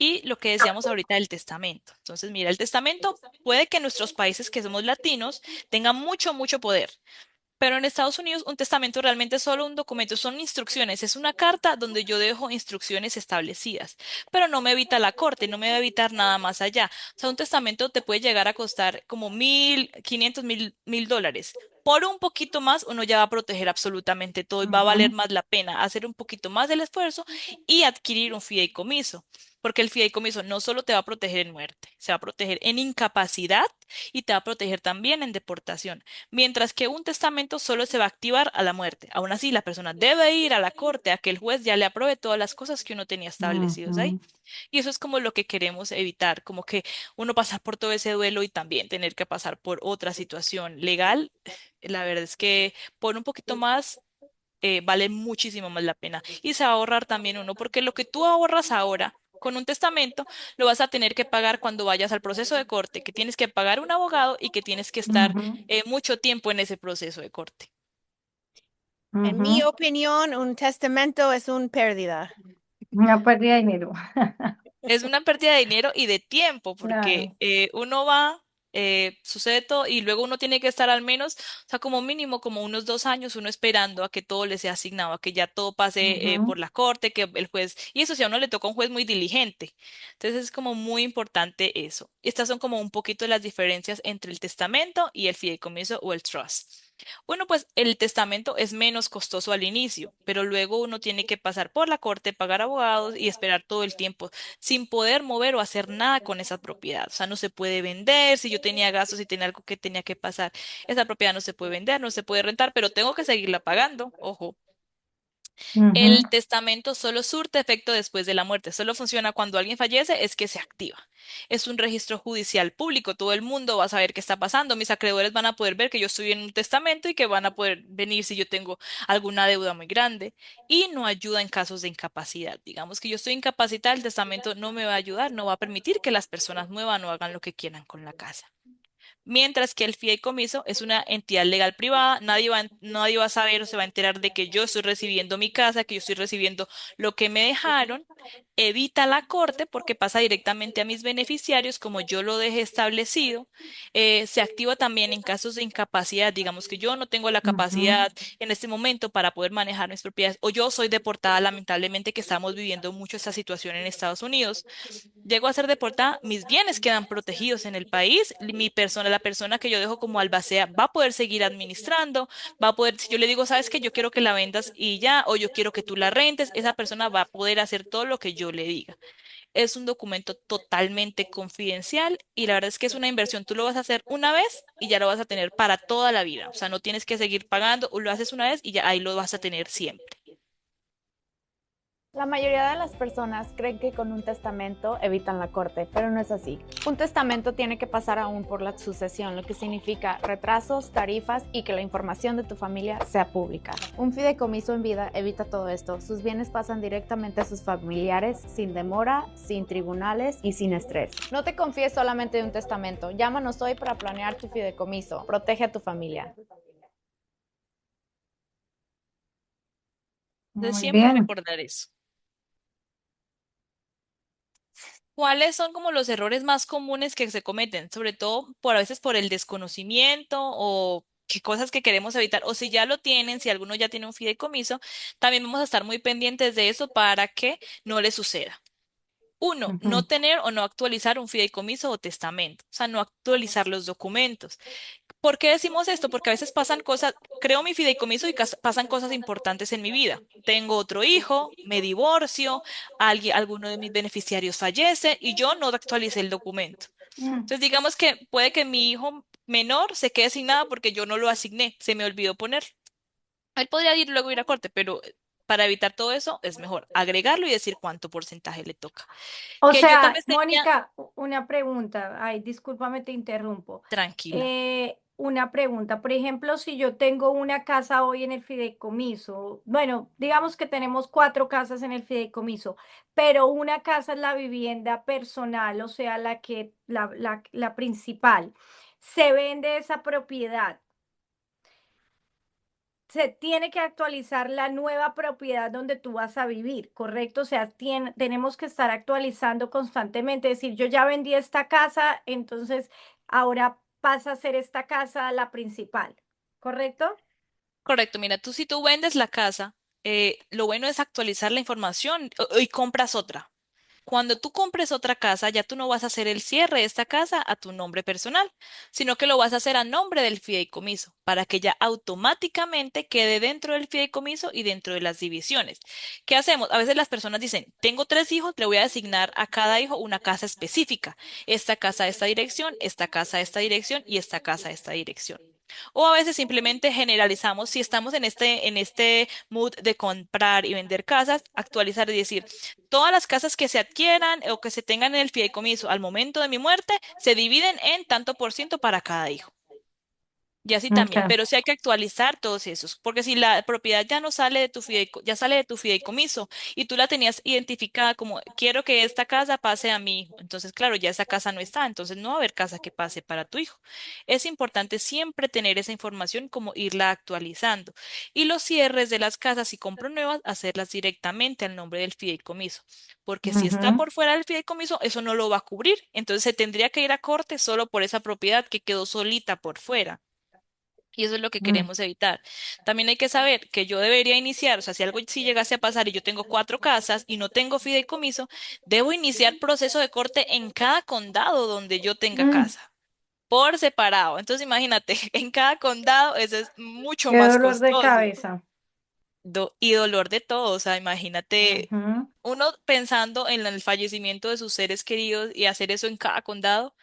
Y lo que decíamos ahorita del testamento. Entonces, mira, el testamento puede que en nuestros países que somos latinos tenga mucho, mucho poder. Pero en Estados Unidos un testamento realmente es solo un documento, son instrucciones, es una carta donde yo dejo instrucciones establecidas, pero no me evita la corte, no me va a evitar nada más allá. O sea, un testamento te puede llegar a costar como 1.500, 1.000 dólares. Por un poquito más, uno ya va a proteger absolutamente todo y va a valer Ujú, más la pena hacer un poquito más del esfuerzo y adquirir un fideicomiso, porque el fideicomiso no solo te va a proteger en muerte, se va a proteger en incapacidad y te va a proteger también en deportación. Mientras que un testamento solo se va a activar a la muerte. Aún así, la persona debe ir a la corte a que el juez ya le apruebe todas las cosas que uno tenía establecidos ahí. ujú. Y eso es como lo que queremos evitar, como que uno pasar por todo ese duelo y también tener que pasar por otra situación legal. La verdad es que por un poquito más vale muchísimo más la pena. Y se va a ahorrar también uno, porque lo que tú ahorras ahora con un testamento lo vas a tener que pagar cuando vayas al proceso de corte, que tienes que pagar un abogado y que tienes que estar Ujú, mucho tiempo en ese proceso de corte. En mi ujú. opinión, un testamento es una pérdida. Una pérdida de dinero. Es una pérdida de dinero y de tiempo, porque Claro. uno va, sucede todo y luego uno tiene que estar al menos, o sea, como mínimo, como unos 2 años, uno esperando a que todo le sea asignado, a que ya todo pase por Ujú, la corte, que el juez, y eso si a uno le toca un juez muy diligente. Entonces es como muy importante eso. Estas son como un poquito las diferencias entre el testamento y el fideicomiso o el trust. Bueno, pues el testamento es menos costoso al inicio, pero luego uno tiene que pasar por la corte, pagar abogados y esperar todo el tiempo sin poder mover o hacer nada con esa propiedad. O sea, no se puede vender, si yo tenía gastos y tenía algo que tenía que pasar, esa propiedad no se puede vender, no se puede rentar, pero tengo que seguirla pagando, ojo. ujú. El testamento solo surte efecto después de la muerte, solo funciona cuando alguien fallece, es que se activa. Es un registro judicial público, todo el mundo va a saber qué está pasando, mis acreedores van a poder ver que yo estoy en un testamento y que van a poder venir si yo tengo alguna deuda muy grande y no ayuda en casos de incapacidad. Digamos que yo estoy incapacitada, el testamento no me va a ayudar, no va a permitir que las personas muevan o hagan lo que quieran con la casa. Mientras que el fideicomiso es una entidad legal privada, nadie va a saber o se va a enterar de que yo estoy recibiendo mi casa, que yo estoy recibiendo lo que me dejaron, evita la corte porque pasa directamente a mis beneficiarios como yo lo dejé establecido. Se activa también en casos de incapacidad, digamos que yo no tengo la Ujú, capacidad en este momento para poder manejar mis propiedades o yo soy deportada, lamentablemente que estamos viviendo mucho esta situación en Estados Unidos. Llego a ser deportada, mis bienes quedan protegidos en el país, mi persona, la persona que yo dejo como albacea va a poder seguir administrando, va a poder, si yo le digo, sabes que yo quiero que la vendas y ya, o yo quiero que tú la rentes, esa persona va a poder hacer todo lo que yo le diga. Es un documento totalmente confidencial y la verdad es que es una inversión. Tú lo vas a hacer una vez y ya lo vas a tener para toda la vida. O sea, no tienes que seguir pagando, o lo haces una vez y ya ahí lo vas a tener siempre. La mayoría de las personas creen que con un testamento evitan la corte, pero no es así. Un testamento tiene que pasar aún por la sucesión, lo que significa retrasos, tarifas y que la información de tu familia sea pública. Un fideicomiso en vida evita todo esto. Sus bienes pasan directamente a sus familiares sin demora, sin tribunales y sin estrés. No te confíes solamente de un testamento. Llámanos hoy para planear tu fideicomiso. Protege a tu familia. Entonces Muy siempre bien. recordar eso. ¿Cuáles son como los errores más comunes que se cometen? Sobre todo por a veces por el desconocimiento o qué cosas que queremos evitar. O si ya lo tienen, si alguno ya tiene un fideicomiso, también vamos a estar muy pendientes de eso para que no le suceda. Uno, no Ujú. tener o no actualizar un fideicomiso o testamento, o sea, no actualizar los documentos. ¿Por qué decimos esto? Porque a veces pasan cosas, creo mi fideicomiso y pasan cosas importantes en mi vida. Tengo otro hijo, me divorcio, alguno de mis beneficiarios fallece y yo no actualicé el documento. Mm. Entonces, digamos que puede que mi hijo menor se quede sin nada porque yo no lo asigné, se me olvidó poner. Él podría ir luego ir a corte, pero para evitar todo eso es mejor agregarlo y decir cuánto porcentaje le toca. O Que yo tal sea, vez tenía, Mónica, una pregunta. Ay, discúlpame, te interrumpo. tranquila. Una pregunta. Por ejemplo, si yo tengo una casa hoy en el fideicomiso, bueno, digamos que tenemos 4 casas en el fideicomiso, pero una casa es la vivienda personal, o sea, la principal. Se vende esa propiedad. Se tiene que actualizar la nueva propiedad donde tú vas a vivir, ¿correcto? O sea, tenemos que estar actualizando constantemente, es decir, yo ya vendí esta casa, entonces ahora pasa a ser esta casa la principal, ¿correcto? Correcto, mira, tú si tú vendes la casa, lo bueno es actualizar la información y compras otra. Cuando tú compres otra casa, ya tú no vas a hacer el cierre de esta casa a tu nombre personal, sino que lo vas a hacer a nombre del fideicomiso, para que ya automáticamente quede dentro del fideicomiso y dentro de las divisiones. ¿Qué hacemos? A veces las personas dicen, tengo 3 hijos, le voy a asignar a cada hijo una casa específica. Esta casa a esta dirección, esta casa a esta dirección y esta casa a esta dirección. O a veces simplemente generalizamos, si estamos en este mood de comprar y vender casas, actualizar y decir, todas las casas que se adquieran o que se tengan en el fideicomiso al momento de mi muerte se dividen en tanto por ciento para cada hijo. Y así también, Ok. pero sí hay que actualizar todos esos, porque si la propiedad ya no sale de tu ya sale de tu fideicomiso y tú la tenías identificada como quiero que esta casa pase a mi hijo, entonces claro, ya esa casa no está, entonces no va a haber casa que pase para tu hijo. Es importante siempre tener esa información como irla actualizando. Y los cierres de las casas, si compro nuevas, hacerlas directamente al nombre del fideicomiso, porque si está Ujú. por fuera del fideicomiso, eso no lo va a cubrir, entonces se tendría que ir a corte solo por esa propiedad que quedó solita por fuera. Y eso es lo que Mm. queremos evitar. También hay que saber que yo debería iniciar, o sea, si algo sí llegase a pasar y yo tengo 4 casas y no tengo fideicomiso, debo iniciar proceso de corte en cada condado donde yo tenga Mm. casa, por separado. Entonces, imagínate, en cada condado eso es mucho Qué más dolor de costoso cabeza. y dolor de todo. O sea, imagínate Ujú. uno pensando en el fallecimiento de sus seres queridos y hacer eso en cada condado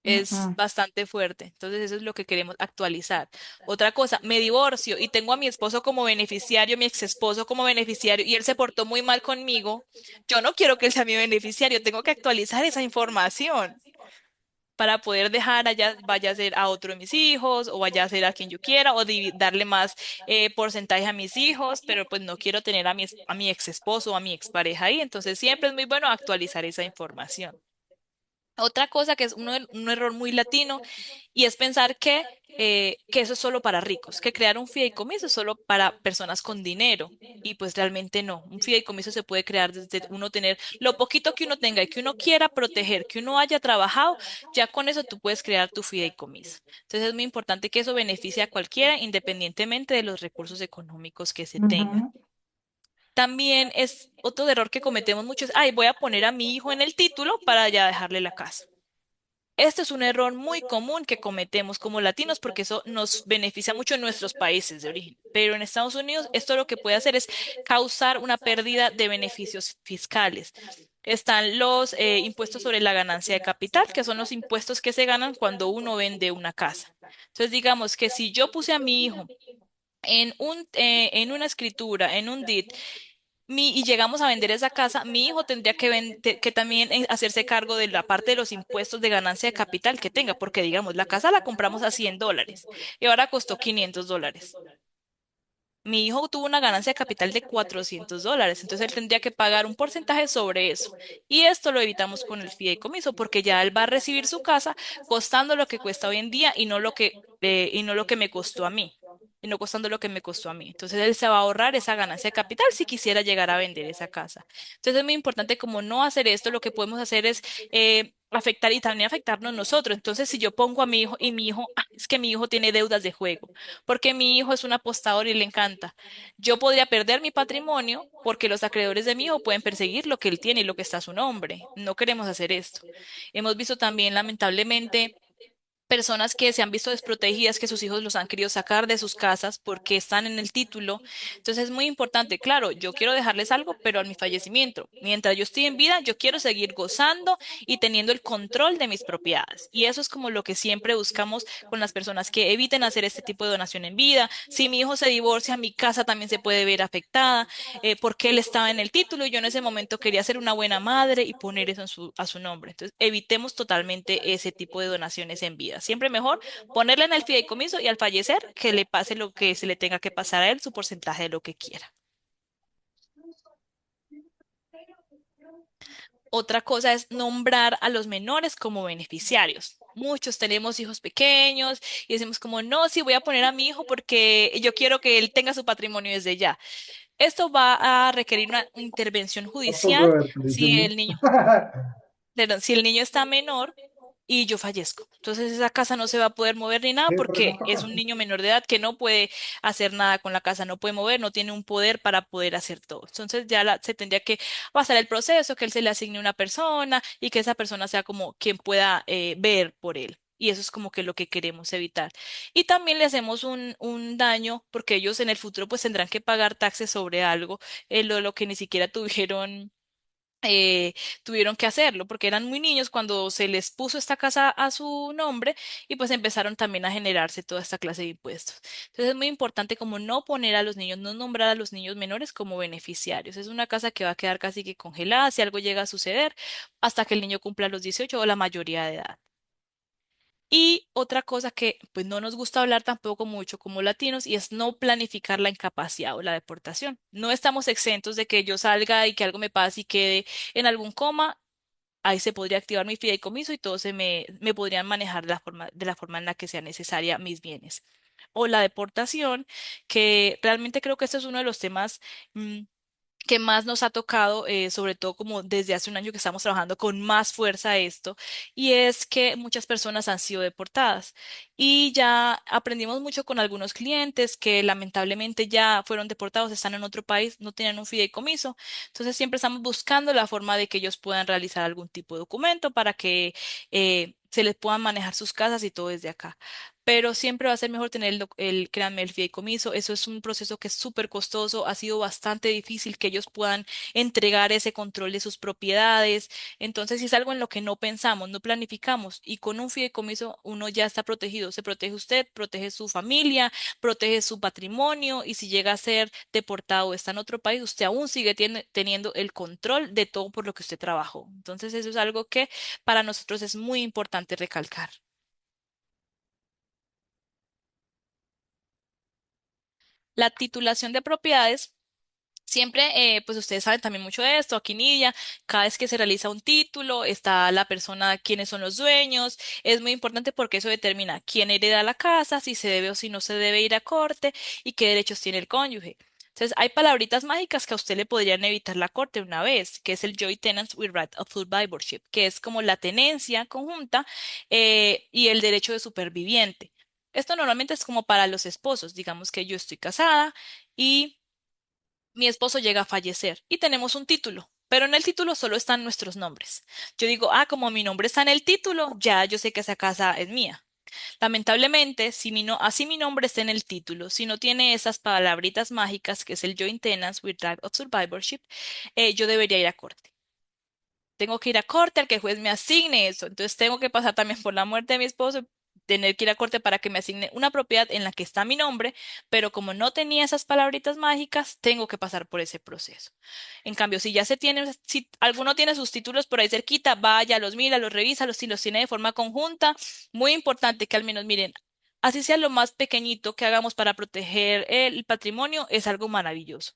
es Ujú. bastante fuerte. Entonces eso es lo que queremos actualizar. Otra cosa, me divorcio y tengo a mi esposo como beneficiario, mi ex esposo como beneficiario y él se portó muy mal conmigo. Yo no quiero que él sea mi beneficiario, tengo que actualizar esa información para poder dejar allá, vaya a ser a otro de mis hijos o vaya a ser a quien yo quiera o darle más porcentaje a mis hijos, pero pues no quiero tener a mi ex esposo o a mi expareja ahí. Entonces siempre es muy bueno actualizar esa información. Otra cosa que es un error muy latino y es pensar que eso es solo para ricos, que crear un fideicomiso es solo para personas con dinero y pues realmente no. Un fideicomiso se puede crear desde uno tener lo poquito que uno tenga y que uno quiera proteger, que uno haya trabajado, ya con eso tú puedes crear tu fideicomiso. Entonces es muy importante que eso beneficie a cualquiera independientemente de los recursos económicos que se tengan. Ujú. También es otro error que cometemos muchos, ay, voy a poner a mi hijo en el título para ya dejarle la casa. Este es un error muy común que cometemos como latinos porque eso nos beneficia mucho en nuestros países de origen. Pero en Estados Unidos esto lo que puede hacer es causar una pérdida de beneficios fiscales. Están los impuestos sobre la ganancia de capital, que son los impuestos que se ganan cuando uno vende una casa. Entonces, digamos que si yo puse a mi hijo en una escritura, en un deed, y llegamos a vender esa casa, mi hijo tendría que también hacerse cargo de la parte de los impuestos de ganancia de capital que tenga, porque digamos, la casa la compramos a $100 y ahora costó $500. Mi hijo tuvo una ganancia de capital de $400, entonces él tendría que pagar un porcentaje sobre eso. Y esto lo evitamos con el fideicomiso, porque ya él va a recibir su casa costando lo que cuesta hoy en día y no lo que me costó a mí. y no costando lo que me costó a mí. Entonces él se va a ahorrar esa ganancia de capital si quisiera llegar a vender esa casa. Entonces es muy importante como no hacer esto, lo que podemos hacer es afectar y también afectarnos nosotros. Entonces si yo pongo a mi hijo y mi hijo, es que mi hijo tiene deudas de juego, porque mi hijo es un apostador y le encanta. Yo podría perder mi patrimonio porque los acreedores de mi hijo pueden perseguir lo que él tiene y lo que está a su nombre. No queremos hacer esto. Hemos visto también, lamentablemente, personas que se han visto desprotegidas, que sus hijos los han querido sacar de sus casas porque están en el título. Entonces es muy importante, claro, yo quiero dejarles algo, pero a mi fallecimiento, mientras yo estoy en vida, yo quiero seguir gozando y teniendo el control de mis propiedades. Y eso es como lo que siempre buscamos con las personas, que eviten hacer este tipo de donación en vida. Si mi hijo se divorcia, mi casa también se puede ver afectada, porque él estaba en el título y yo en ese momento quería ser una buena madre y poner eso a su nombre. Entonces, evitemos totalmente ese tipo de donaciones en vida. Siempre mejor ponerle en el fideicomiso y al fallecer que le pase lo que se le tenga que pasar a él, su porcentaje de lo que quiera. Otra cosa es nombrar a los menores como beneficiarios. Muchos tenemos hijos pequeños y decimos como, no, sí voy a poner a mi hijo porque yo quiero que él tenga su patrimonio desde ya. Esto va a requerir una intervención judicial si el niño, perdón, si el niño está menor y yo fallezco. Entonces esa casa no se va a poder mover ni nada porque es un niño menor de edad que no puede hacer nada con la casa, no puede mover, no tiene un poder para poder hacer todo. Entonces ya se tendría que pasar el proceso, que él se le asigne una persona y que esa persona sea como quien pueda ver por él. Y eso es como que lo que queremos evitar. Y también le hacemos un daño porque ellos en el futuro pues tendrán que pagar taxes sobre algo, lo que ni siquiera tuvieron que hacerlo porque eran muy niños cuando se les puso esta casa a su nombre y pues empezaron también a generarse toda esta clase de impuestos. Entonces es muy importante como no poner a los niños, no nombrar a los niños menores como beneficiarios. Es una casa que va a quedar casi que congelada si algo llega a suceder hasta que el niño cumpla los 18 o la mayoría de edad. Y otra cosa que pues no nos gusta hablar tampoco mucho como latinos y es no planificar la incapacidad o la deportación. No estamos exentos de que yo salga y que algo me pase y quede en algún coma. Ahí se podría activar mi fideicomiso y todo me podrían manejar de la forma en la que sea necesaria mis bienes. O la deportación, que realmente creo que este es uno de los temas mm, que más nos ha tocado, sobre todo como desde hace un año que estamos trabajando con más fuerza esto, y es que muchas personas han sido deportadas. Y ya aprendimos mucho con algunos clientes que lamentablemente ya fueron deportados, están en otro país, no tienen un fideicomiso. Entonces siempre estamos buscando la forma de que ellos puedan realizar algún tipo de documento para que se les puedan manejar sus casas y todo desde acá. Pero siempre va a ser mejor tener créanme, el fideicomiso. Eso es un proceso que es súper costoso, ha sido bastante difícil que ellos puedan entregar ese control de sus propiedades. Entonces, si es algo en lo que no pensamos, no planificamos, y con un fideicomiso uno ya está protegido. Se protege usted, protege su familia, protege su patrimonio, y si llega a ser deportado o está en otro país, usted aún sigue teniendo el control de todo por lo que usted trabajó. Entonces, eso es algo que para nosotros es muy importante recalcar. La titulación de propiedades. Siempre, pues ustedes saben también mucho de esto, aquí en Nidia, cada vez que se realiza un título, está la persona, quiénes son los dueños, es muy importante porque eso determina quién hereda la casa, si se debe o si no se debe ir a corte y qué derechos tiene el cónyuge. Entonces, hay palabritas mágicas que a usted le podrían evitar la corte una vez, que es el joint tenants with right of survivorship, que es como la tenencia conjunta y el derecho de superviviente. Esto normalmente es como para los esposos, digamos que yo estoy casada y mi esposo llega a fallecer y tenemos un título, pero en el título solo están nuestros nombres. Yo digo, ah, como mi nombre está en el título, ya yo sé que esa casa es mía. Lamentablemente, si mi no, así mi nombre está en el título, si no tiene esas palabritas mágicas que es el joint tenants with right of survivorship, yo debería ir a corte. Tengo que ir a corte al que el juez me asigne eso. Entonces tengo que pasar también por la muerte de mi esposo, tener que ir a corte para que me asigne una propiedad en la que está mi nombre, pero como no tenía esas palabritas mágicas, tengo que pasar por ese proceso. En cambio, si ya se tiene, si alguno tiene sus títulos por ahí cerquita, vaya, los mira, los revisa, si los tiene de forma conjunta, muy importante que al menos miren. Así sea lo más pequeñito que hagamos para proteger el patrimonio, es algo maravilloso.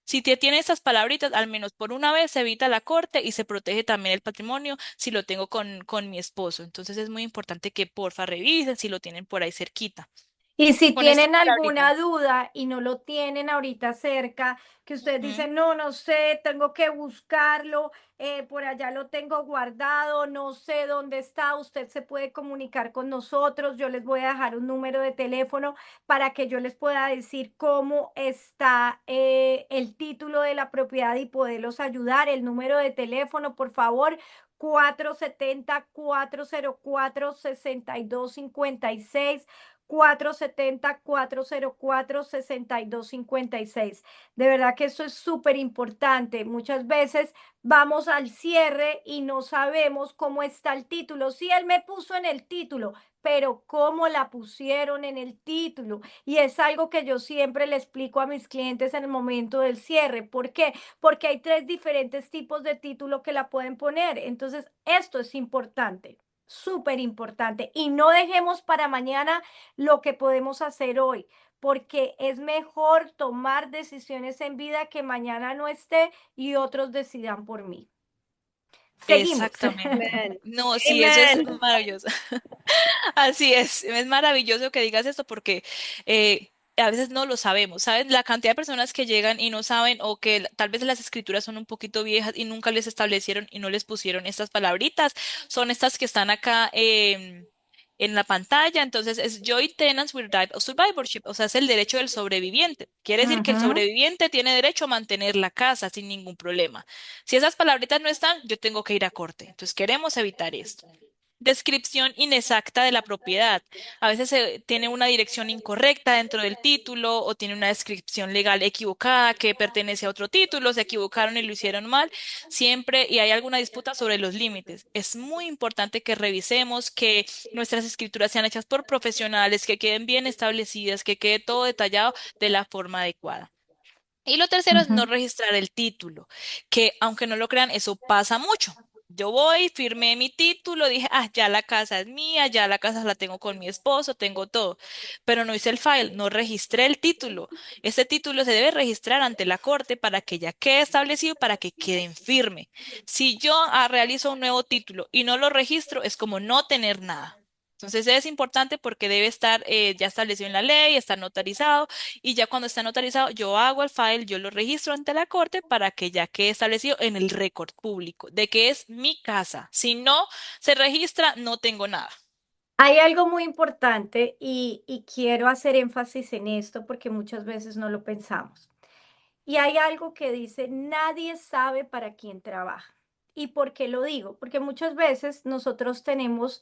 Si tiene esas palabritas, al menos por una vez se evita la corte y se protege también el patrimonio si lo tengo con mi esposo. Entonces es muy importante que porfa revisen si lo tienen por ahí cerquita. Y si con estas tienen alguna palabritas. duda y no lo tienen ahorita cerca, que ustedes Ujú. dicen, no, no sé, tengo que buscarlo, por allá lo tengo guardado, no sé dónde está, usted se puede comunicar con nosotros, yo les voy a dejar un número de teléfono para que yo les pueda decir cómo está el título de la propiedad y poderlos ayudar. El número de teléfono, por favor, 470-404-6256. 470-404-6256. De verdad que eso es súper importante. Muchas veces vamos al cierre y no sabemos cómo está el título. Sí, él me puso en el título, pero cómo la pusieron en el título. Y es algo que yo siempre le explico a mis clientes en el momento del cierre. ¿Por qué? Porque hay 3 diferentes tipos de título que la pueden poner. Entonces, esto es importante, súper importante. Y no dejemos para mañana lo que podemos hacer hoy, porque es mejor tomar decisiones en vida que mañana no esté y otros decidan por mí. Seguimos. Exactamente. Amen. No, sí, eso es Amen. maravilloso. Así es maravilloso que digas esto porque a veces no lo sabemos, ¿sabes? La cantidad de personas que llegan y no saben o que tal vez las escrituras son un poquito viejas y nunca les establecieron y no les pusieron estas palabritas, son estas que están acá en la pantalla, entonces es Joint Tenants with Right of Survivorship, o sea, es el derecho del sobreviviente. Quiere decir que el Ujú. sobreviviente tiene derecho a mantener la casa sin ningún problema. Si esas palabritas no están, yo tengo que ir a corte. Entonces queremos evitar esto. Descripción inexacta de la propiedad. A veces se tiene una dirección incorrecta dentro del título o tiene una descripción legal equivocada que pertenece a otro título, se equivocaron y lo hicieron mal. Siempre, y hay alguna disputa sobre los límites. Es muy importante que revisemos que nuestras escrituras sean hechas por profesionales, que queden bien establecidas, que quede todo detallado de la forma adecuada. Y lo tercero es no Ujú. registrar el título, que aunque no lo crean, eso pasa mucho. Yo voy, firmé mi título, dije, ah, ya la casa es mía, ya la casa la tengo con mi esposo, tengo todo, pero no hice el file, no registré el título. Este título se debe registrar ante la corte para que ya quede establecido, para que quede en firme. Si yo realizo un nuevo título y no lo registro, es como no tener nada. Entonces es importante porque debe estar ya establecido en la ley, está notarizado y ya cuando está notarizado, yo hago el file, yo lo registro ante la corte para que ya quede establecido en el récord público de que es mi casa. Si no se registra, no tengo nada. Hay algo muy importante y quiero hacer énfasis en esto porque muchas veces no lo pensamos. Y hay algo que dice, nadie sabe para quién trabaja. ¿Y por qué lo digo? Porque muchas veces nosotros tenemos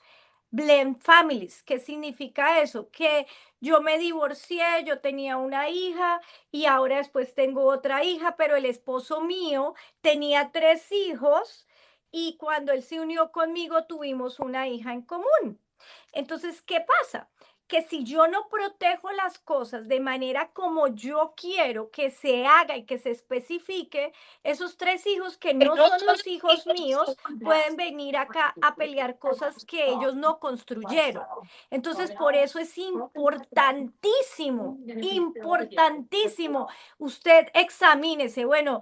blend families. ¿Qué significa eso? Que yo me divorcié, yo tenía una hija y ahora después tengo otra hija, pero el esposo mío tenía 3 hijos y cuando él se unió conmigo tuvimos una hija en común. Entonces, ¿qué pasa? Que si yo no protejo las cosas de manera como yo quiero que se haga y que se especifique, esos 3 hijos que no son los hijos míos pueden venir acá a pelear cosas que ellos no construyeron. Entonces, por eso es importantísimo, importantísimo. Usted examínese, bueno,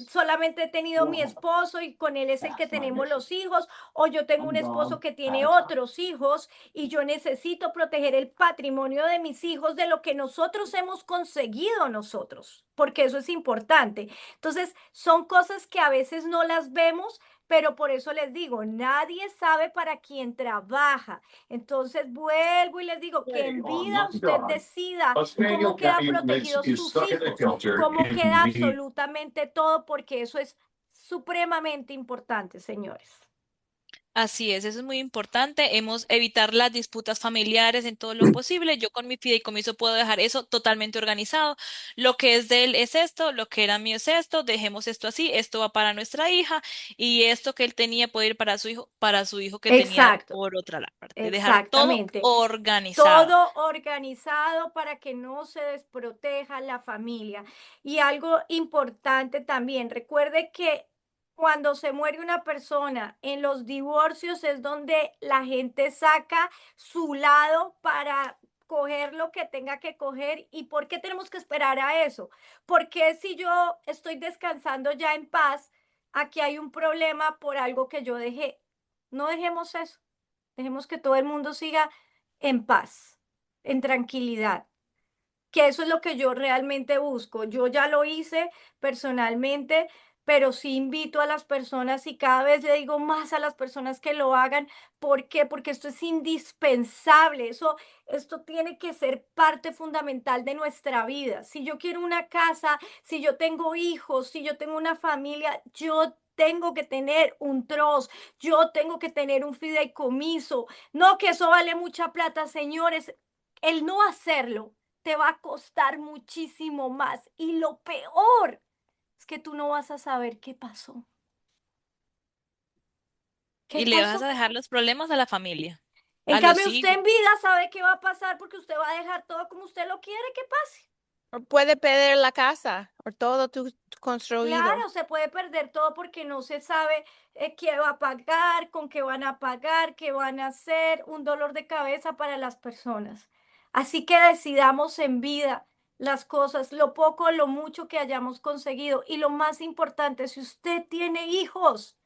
solamente he tenido mi esposo y con él es el que tenemos los hijos, o yo tengo un esposo que tiene otros hijos y yo necesito proteger el patrimonio de mis hijos de lo que nosotros hemos conseguido nosotros, porque eso es importante. Entonces, son cosas que a veces no las vemos, pero por eso les digo, nadie sabe para quién trabaja. Entonces, vuelvo y les digo que en vida usted decida cómo quedan protegidos sus hijos, cómo queda absolutamente todo, porque eso es supremamente importante, señores. Así es, eso es muy importante. Hemos evitar las disputas familiares en todo lo posible. Yo con mi fideicomiso puedo dejar eso totalmente organizado. Lo que es de él es esto, lo que era mío es esto, dejemos esto así, esto va para nuestra hija y esto que él tenía puede ir para su hijo que tenía Exacto, por otra parte. Dejar todo exactamente. organizado. Todo organizado para que no se desproteja la familia. Y algo importante también, recuerde que cuando se muere una persona en los divorcios es donde la gente saca su lado para coger lo que tenga que coger. ¿Y por qué tenemos que esperar a eso? Porque si yo estoy descansando ya en paz, aquí hay un problema por algo que yo dejé. No dejemos eso. Dejemos que todo el mundo siga en paz. en tranquilidad, que eso es lo que yo realmente busco. Yo ya lo hice personalmente, pero sí invito a las personas y cada vez le digo más a las personas que lo hagan. ¿Por qué? Porque esto es indispensable. Esto tiene que ser parte fundamental de nuestra vida. Si yo quiero una casa, si yo tengo hijos, si yo tengo una familia, yo tengo que tener un trust, yo tengo que tener un fideicomiso. No, que eso vale mucha plata, señores. El no hacerlo te va a costar muchísimo más. Y lo peor es que tú no vas a saber qué pasó. ¿Qué Y le vas pasó? a dejar los problemas a la familia, En a los cambio, usted hijos. en vida sabe qué va a pasar porque usted va a dejar todo como usted lo quiere que pase. O puede perder la casa o todo tu construido. Claro, se puede perder todo porque no se sabe qué va a pagar, con qué van a pagar, qué van a hacer, un dolor de cabeza para las personas. Así que decidamos en vida las cosas, lo poco, lo mucho que hayamos conseguido. Y lo más importante, si usted tiene hijos,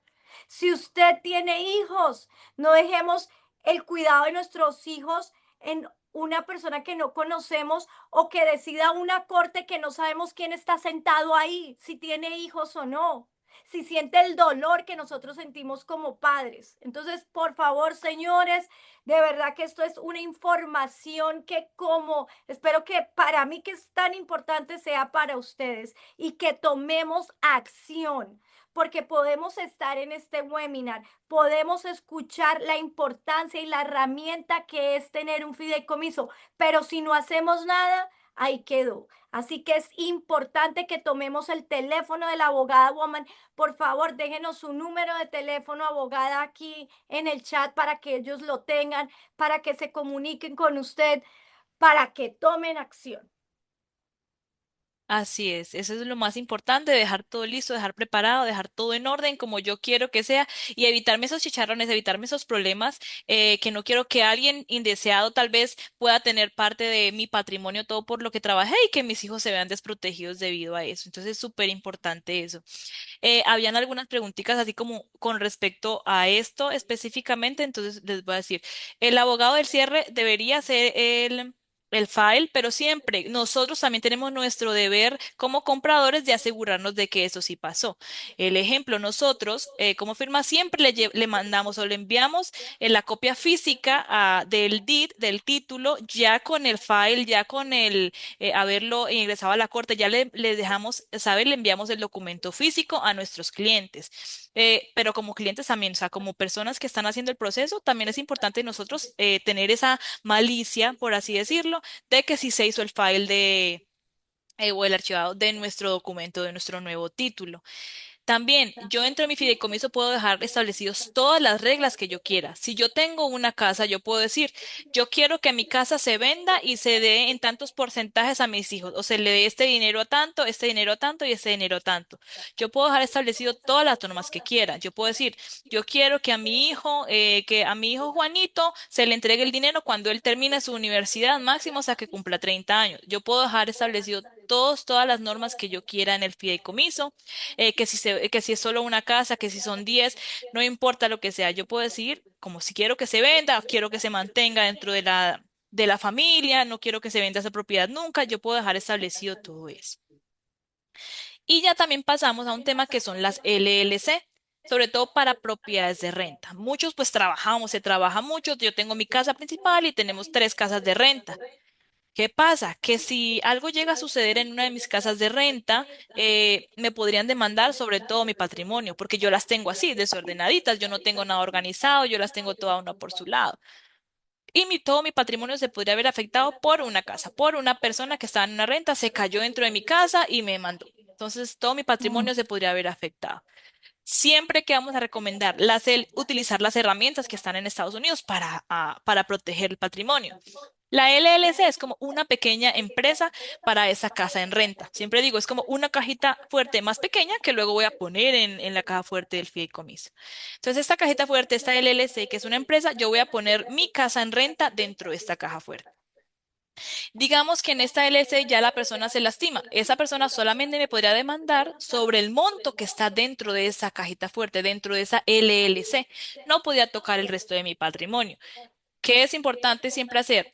si usted tiene hijos, no dejemos el cuidado de nuestros hijos en una persona que no conocemos o que decida una corte que no sabemos quién está sentado ahí, si tiene hijos o no, si siente el dolor que nosotros sentimos como padres. Entonces, por favor, señores, de verdad que esto es una información que como espero que para mí que es tan importante sea para ustedes y que tomemos acción porque podemos estar en este webinar, podemos escuchar la importancia y la herramienta que es tener un fideicomiso, pero si no hacemos nada, ahí quedó. Así que es importante que tomemos el teléfono de la abogada Woman. Por favor, déjenos su número de teléfono, abogada, aquí en el chat para que ellos lo tengan, para que se comuniquen con usted, para que tomen acción. Así es, eso es lo más importante, dejar todo listo, dejar preparado, dejar todo en orden como yo quiero que sea y evitarme esos chicharrones, evitarme esos problemas que no quiero que alguien indeseado tal vez pueda tener parte de mi patrimonio todo por lo que trabajé y que mis hijos se vean desprotegidos debido a eso. Entonces es súper importante eso. Habían algunas preguntitas así como con respecto a esto específicamente, entonces les voy a decir, el abogado del cierre debería ser el file, pero siempre nosotros también tenemos nuestro deber como compradores de asegurarnos de que eso sí pasó. El ejemplo, nosotros como firma siempre le mandamos o le enviamos la copia física del deed, del título, ya con el file, ya con el haberlo ingresado a la corte, ya le dejamos saber, le enviamos el documento físico a nuestros clientes. Pero como clientes también, o sea, como personas que están haciendo el proceso, también es importante nosotros tener esa malicia, por así decirlo, de que si se hizo el file o el archivado de nuestro documento, de nuestro nuevo título. También, yo dentro de mi fideicomiso puedo dejar establecidos todas las reglas que yo quiera. Si yo tengo una casa, yo puedo decir, yo quiero que mi casa se venda y se dé en tantos porcentajes a mis hijos, o se le dé este dinero a tanto, este dinero a tanto y este dinero a tanto. Yo puedo dejar establecido todas las normas que quiera. Yo puedo decir, yo quiero que a mi hijo Juanito se le entregue el dinero cuando él termine su universidad máximo, o sea, que cumpla 30 años. Yo puedo dejar establecido todas las normas que yo quiera en el fideicomiso que si es solo una casa, que si son 10, no importa lo que sea, yo puedo decir, como si quiero que se venda, quiero que se mantenga dentro de la familia, no quiero que se venda esa propiedad nunca, yo puedo dejar establecido todo eso. Y ya también pasamos a un tema que son las LLC. Sobre todo para propiedades de renta. Muchos pues trabajamos, se trabaja mucho. Yo tengo mi casa principal y tenemos tres casas de renta. ¿Qué pasa? Que si algo llega a suceder en una de mis casas de renta, me podrían demandar sobre todo mi patrimonio, porque yo las tengo así, desordenaditas, yo no tengo nada organizado, yo las tengo toda una por su lado. Y todo mi patrimonio se podría haber afectado por una casa, por una persona que estaba en una renta, se cayó dentro de mi casa y me mandó. Entonces, todo mi patrimonio se podría haber afectado. Siempre que vamos a recomendar utilizar las herramientas que están en Estados Unidos para proteger el patrimonio. La LLC es como una pequeña empresa para esa casa en renta. Siempre digo, es como una cajita fuerte más pequeña que luego voy a poner en la caja fuerte del fideicomiso. Entonces, esta cajita fuerte, esta LLC, que es una empresa, yo voy a poner mi casa en renta dentro de esta caja fuerte. Digamos que en esta LLC ya la persona se lastima. Esa persona solamente me podría demandar sobre el monto que está dentro de esa cajita fuerte, dentro de esa LLC. No podía tocar el resto de mi patrimonio. ¿Qué es importante siempre hacer?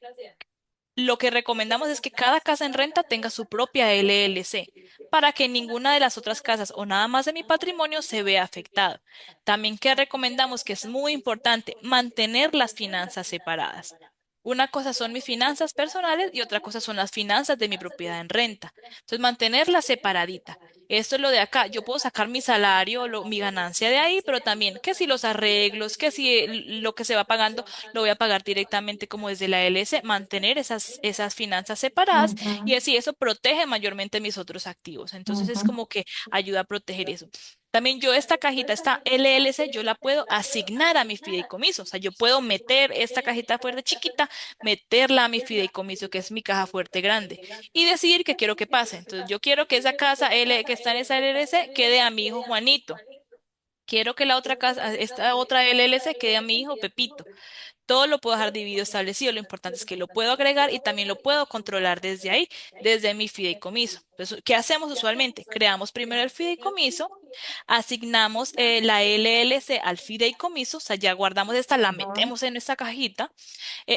Lo que recomendamos es que cada casa en renta tenga su propia LLC para que ninguna de las otras casas o nada más de mi patrimonio se vea afectado. También que recomendamos que es muy importante mantener las finanzas separadas. Una cosa son mis finanzas personales y otra cosa son las finanzas de mi propiedad en renta. Entonces, mantenerlas separaditas. Esto es lo de acá. Yo puedo sacar mi salario, mi ganancia de ahí, pero también que si los arreglos, que si lo que se va pagando lo voy a pagar directamente como desde la LS, mantener esas finanzas separadas y Ujú, así eso protege mayormente mis otros activos. Entonces es ujú. como que ayuda a proteger eso. También yo esta cajita, esta LLC, yo la puedo asignar a mi fideicomiso. O sea, yo puedo meter esta cajita fuerte chiquita, meterla a mi fideicomiso, que es mi caja fuerte grande, y decidir qué quiero que pase. Entonces, yo quiero que esa casa L que está en esa LLC quede a mi hijo Juanito. Quiero que la otra casa, esta otra LLC quede a mi hijo Pepito. Todo lo puedo dejar dividido establecido. Lo importante es que lo puedo agregar y también lo puedo controlar desde ahí, desde mi fideicomiso. Entonces, ¿qué hacemos usualmente? Creamos primero el fideicomiso, asignamos la LLC al fideicomiso, o sea, ya guardamos esta, la Ujú. metemos en esta cajita,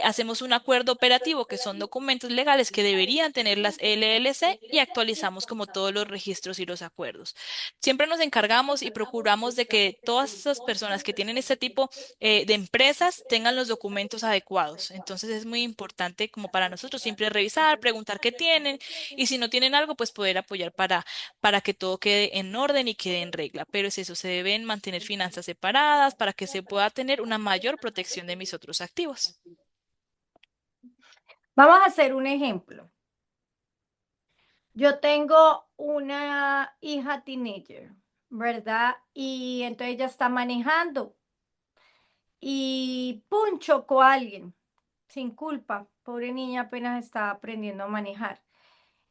hacemos un acuerdo operativo, que son documentos legales que deberían tener las LLC, y actualizamos como todos los registros y los acuerdos. Siempre nos encargamos y procuramos de que todas esas personas que tienen este tipo de empresas tengan los documentos adecuados. Entonces es muy importante como para nosotros siempre revisar, preguntar qué tienen y si no tienen algo, pues poder apoyar para que todo quede en orden y quede en regla. Pero es eso, se deben mantener finanzas separadas para que se pueda tener una mayor protección de mis otros activos. Vamos a hacer un ejemplo. Yo tengo una hija teenager, ¿verdad? Y entonces ella está manejando y ¡pum! Chocó a alguien sin culpa. Pobre niña apenas está aprendiendo a manejar.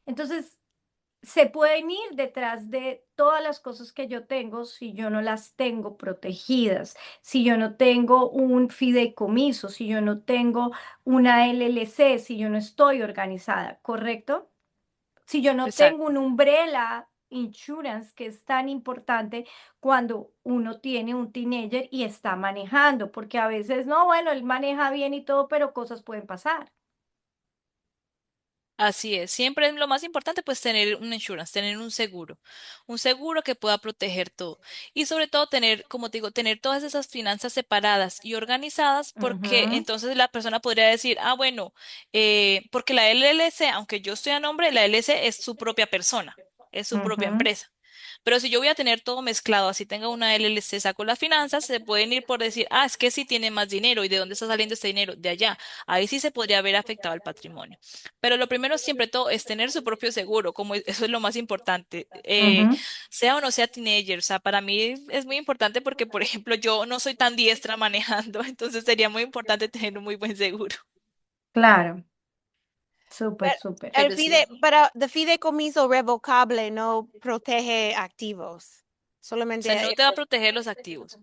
Entonces, se pueden ir detrás de todas las cosas que yo tengo si yo no las tengo protegidas, si yo no tengo un fideicomiso, si yo no tengo una LLC, si yo no estoy organizada, ¿correcto? Si yo no tengo Exacto. un umbrella insurance que es tan importante cuando uno tiene un teenager y está manejando, porque a veces no, bueno, él maneja bien y todo, pero cosas pueden pasar. Así es, siempre es lo más importante pues tener un insurance, tener un seguro que pueda proteger todo y sobre todo tener, como te digo, tener todas esas finanzas separadas y organizadas porque Ujú, entonces la persona podría decir, ah, bueno, porque la LLC, aunque yo estoy a nombre, la LLC es su propia persona, es su propia ujú. empresa. Pero si yo voy a tener todo mezclado, así tenga una LLC, saco las finanzas, se pueden ir por decir, ah, es que sí tiene más dinero y de dónde está saliendo este dinero, de allá. Ahí sí se podría haber afectado el patrimonio. Pero lo primero siempre todo es tener su propio seguro, como eso es lo más importante, Ujú, sea o no sea teenager. O sea, para mí es muy importante porque, por ejemplo, yo no soy tan diestra manejando, entonces sería muy importante tener un muy buen seguro. claro, súper, Pero súper. el Pero sí, de fideicomiso revocable no protege activos, o sea, solamente no te va a proteger los activos.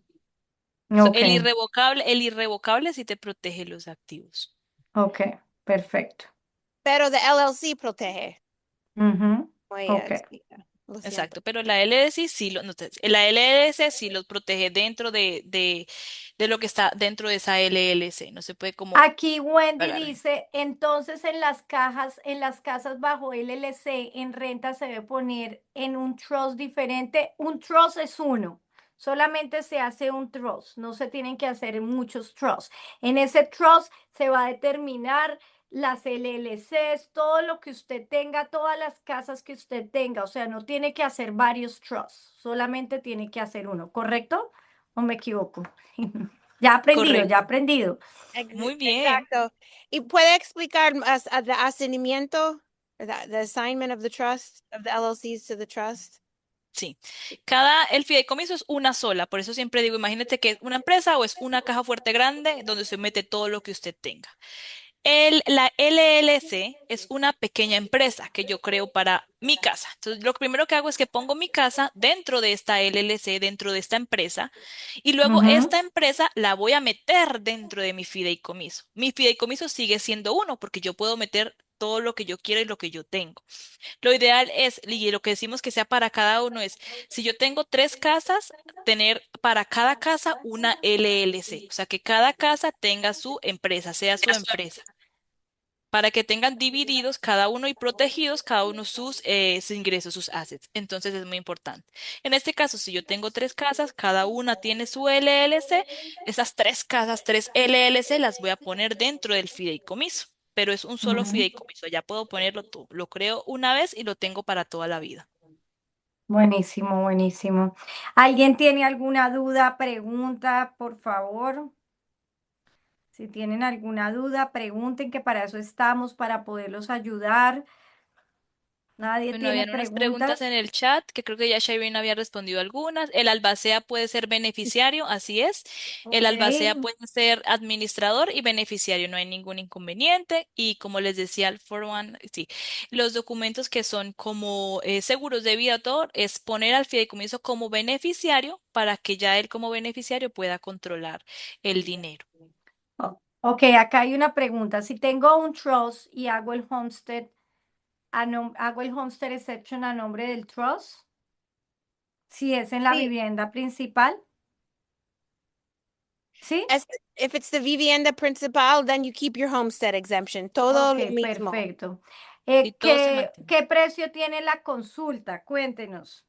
Ok, El irrevocable sí te protege los activos. ok, perfecto. pero de LLC protege. Ujú, Como ella ok. explica. Lo siento. Exacto, pero la LLC sí lo, no la LLC sí los protege dentro de lo que está dentro de esa LLC. No se puede como Aquí Wendy pagar. dice, entonces en las cajas, en las casas bajo LLC, en renta se debe poner en un trust diferente. Un trust es uno, solamente se hace un trust, no se tienen que hacer muchos trusts. En ese trust se va a determinar las LLCs, todo lo que usted tenga, todas las casas que usted tenga, o sea, no tiene que hacer varios trusts, solamente tiene que hacer uno, ¿correcto? ¿O me equivoco? Ya aprendido, ya Correcto. aprendido. Muy bien. Exacto. ¿Y puede explicar más de asignamiento? The assignment of the trust, of the LLCs to the trust? Sí. El fideicomiso es una sola, por eso siempre digo, imagínate que es una empresa o es una caja fuerte grande donde usted mete todo lo que usted tenga. La LLC es una pequeña empresa que yo creo para mi casa. Entonces, lo primero que hago es que pongo mi casa dentro de esta LLC, dentro de esta empresa, y luego Ujú. esta empresa la voy a meter dentro de mi fideicomiso. Mi fideicomiso sigue siendo uno porque yo puedo meter todo lo que yo quiero y lo que yo tengo. Lo ideal es, y lo que decimos que sea para cada uno es, si yo tengo 3 casas, tener para cada casa una LLC, o sea, que cada casa tenga su empresa, sea su empresa. para que tengan divididos cada uno y protegidos cada uno sus ingresos, sus assets. Entonces es muy importante. En este caso, si yo tengo tres casas, cada una tiene su LLC, esas tres casas, tres LLC, las voy a poner dentro del fideicomiso, pero es un solo Ujú. fideicomiso. Ya puedo ponerlo todo. Lo creo una vez y lo tengo para toda la vida. Buenísimo, buenísimo. ¿Alguien tiene alguna duda, pregunta, por favor? Si tienen alguna duda, pregunten, que para eso estamos, para poderlos ayudar. ¿Nadie Bueno, tiene habían unas preguntas en preguntas? el chat que creo que ya Shireen había respondido algunas. El albacea puede ser beneficiario, así es. El Ok. albacea puede ser administrador y beneficiario, no hay ningún inconveniente. Y como les decía, el 401, sí, los documentos que son como seguros de vida, todo, es poner al fideicomiso como beneficiario para que ya él como beneficiario pueda controlar el dinero. Ok, acá hay una pregunta. Si tengo un trust y hago el homestead, hago el homestead exception a nombre del trust, si es en la Sí, vivienda principal, ¿sí? if it's the vivienda principal, then you keep your homestead exemption. Todo Ok, lo mismo. perfecto. Y todo se ¿Qué, mantiene. qué precio tiene la consulta? Cuéntenos.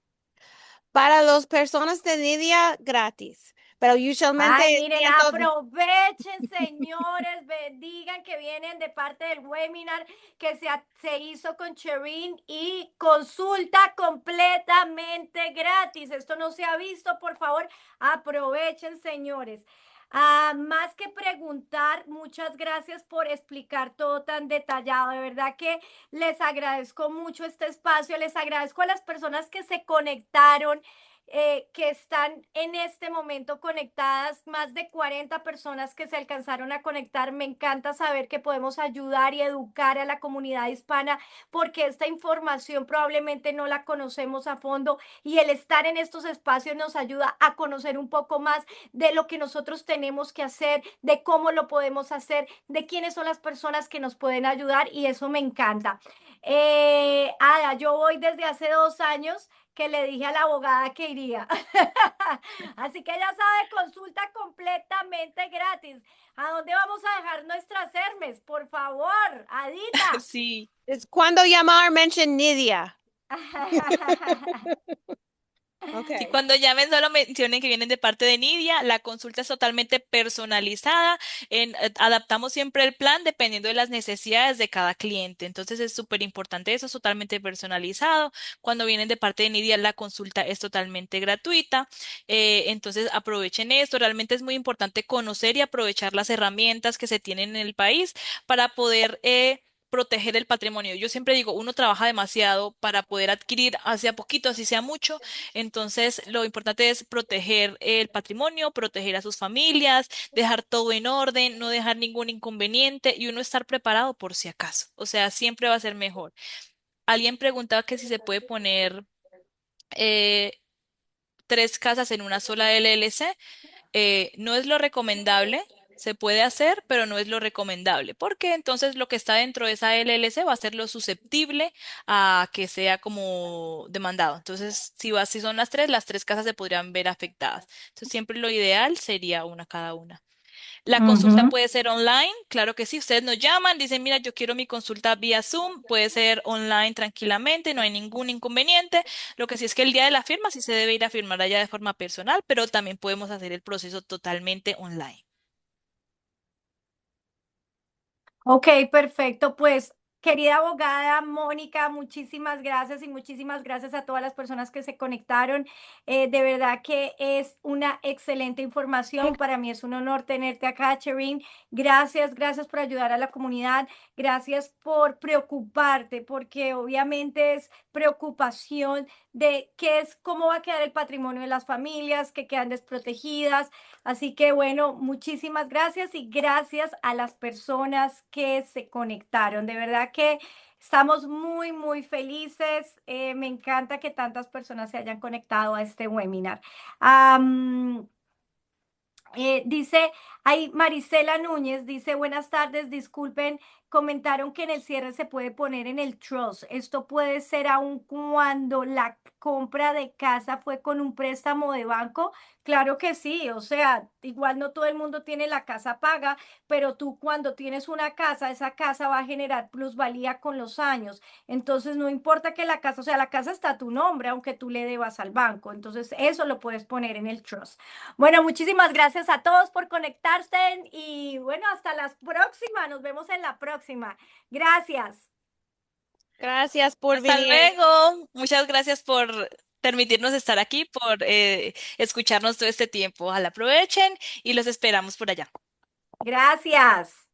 Para las personas de Nidia, gratis. Pero usualmente Ay, es miren, 100. aprovechen, señores, bendigan que vienen de parte del webinar que se hizo con Cherin y consulta completamente gratis. Esto no se ha visto, por favor, aprovechen, señores. Más que preguntar, muchas gracias por explicar todo tan detallado. De verdad que les agradezco mucho este espacio, les agradezco a las personas que se conectaron, que están en este momento conectadas, más de 40 personas que se alcanzaron a conectar. Me encanta saber que podemos ayudar y educar a la comunidad hispana, porque esta información probablemente no la conocemos a fondo, y el estar en estos espacios nos ayuda a conocer un poco más de lo que nosotros tenemos que hacer, de cómo lo podemos hacer, de quiénes son las personas que nos pueden ayudar, y eso me encanta. Ada, yo voy desde hace 2 años que le dije a la abogada que iría. Así que ya sabe, consulta completamente gratis. ¿A dónde vamos a dejar nuestras Hermes? Por favor, Adita. Sí. Es cuando llamar, mention Nidia. Sí, Okay. cuando llamen solo mencionen que vienen de parte de Nidia. La consulta es totalmente personalizada. Adaptamos siempre el plan dependiendo de las necesidades de cada cliente. Entonces es súper importante eso, es totalmente personalizado. Cuando vienen de parte de Nidia, la consulta es totalmente gratuita. Entonces aprovechen esto. Realmente es muy importante conocer y aprovechar las herramientas que se tienen en el país para poder proteger el patrimonio. Yo siempre digo, uno trabaja demasiado para poder adquirir, hacia poquito, así sea mucho. Entonces, lo importante es proteger el patrimonio, proteger a sus familias, dejar todo en orden, no dejar ningún inconveniente y uno estar preparado por si acaso. O sea, siempre va a ser mejor. Alguien preguntaba que si se puede poner eh, tres casas en una sola LLC. No es lo recomendable. Se puede hacer, pero no es lo recomendable, porque entonces lo que está dentro de esa LLC va a ser lo susceptible a que sea como demandado. Entonces, si son las tres casas se podrían ver afectadas. Entonces, siempre lo ideal sería una cada una. La consulta Ujú. puede ser online, claro que sí. Ustedes nos llaman, dicen, mira, yo quiero mi consulta vía Zoom, puede ser online tranquilamente, no hay ningún inconveniente. Lo que sí es que el día de la firma sí se debe ir a firmar allá de forma personal, pero también podemos hacer el proceso totalmente online. Ok, perfecto. Pues, querida abogada Mónica, muchísimas gracias, y muchísimas gracias a todas las personas que se conectaron. De verdad que es una excelente información. Para mí es un honor tenerte acá, Cherin. Gracias, gracias por ayudar a la comunidad. Gracias por preocuparte, porque obviamente es preocupación de cómo va a quedar el patrimonio de las familias que quedan desprotegidas. Así que bueno, muchísimas gracias, y gracias a las personas que se conectaron. De verdad que estamos muy, muy felices. Me encanta que tantas personas se hayan conectado a este webinar. Am, dice, ahí Marisela Núñez dice, buenas tardes, disculpen comentaron que en el cierre se puede poner en el trust. Esto puede ser aun cuando la compra de casa fue con un préstamo de banco. Claro que sí, o sea, igual no todo el mundo tiene la casa paga, pero tú cuando tienes una casa, esa casa va a generar plusvalía con los años. Entonces, no importa que la casa, o sea, la casa está a tu nombre, aunque tú le debas al banco. Entonces, eso lo puedes poner en el trust. Bueno, muchísimas gracias a todos por conectarse y bueno, hasta la próxima. Nos vemos en la próxima. Gracias. Gracias por Hasta venir. luego. Muchas gracias por permitirnos estar aquí, por escucharnos todo este tiempo. Ojalá aprovechen y los esperamos por allá. Gracias.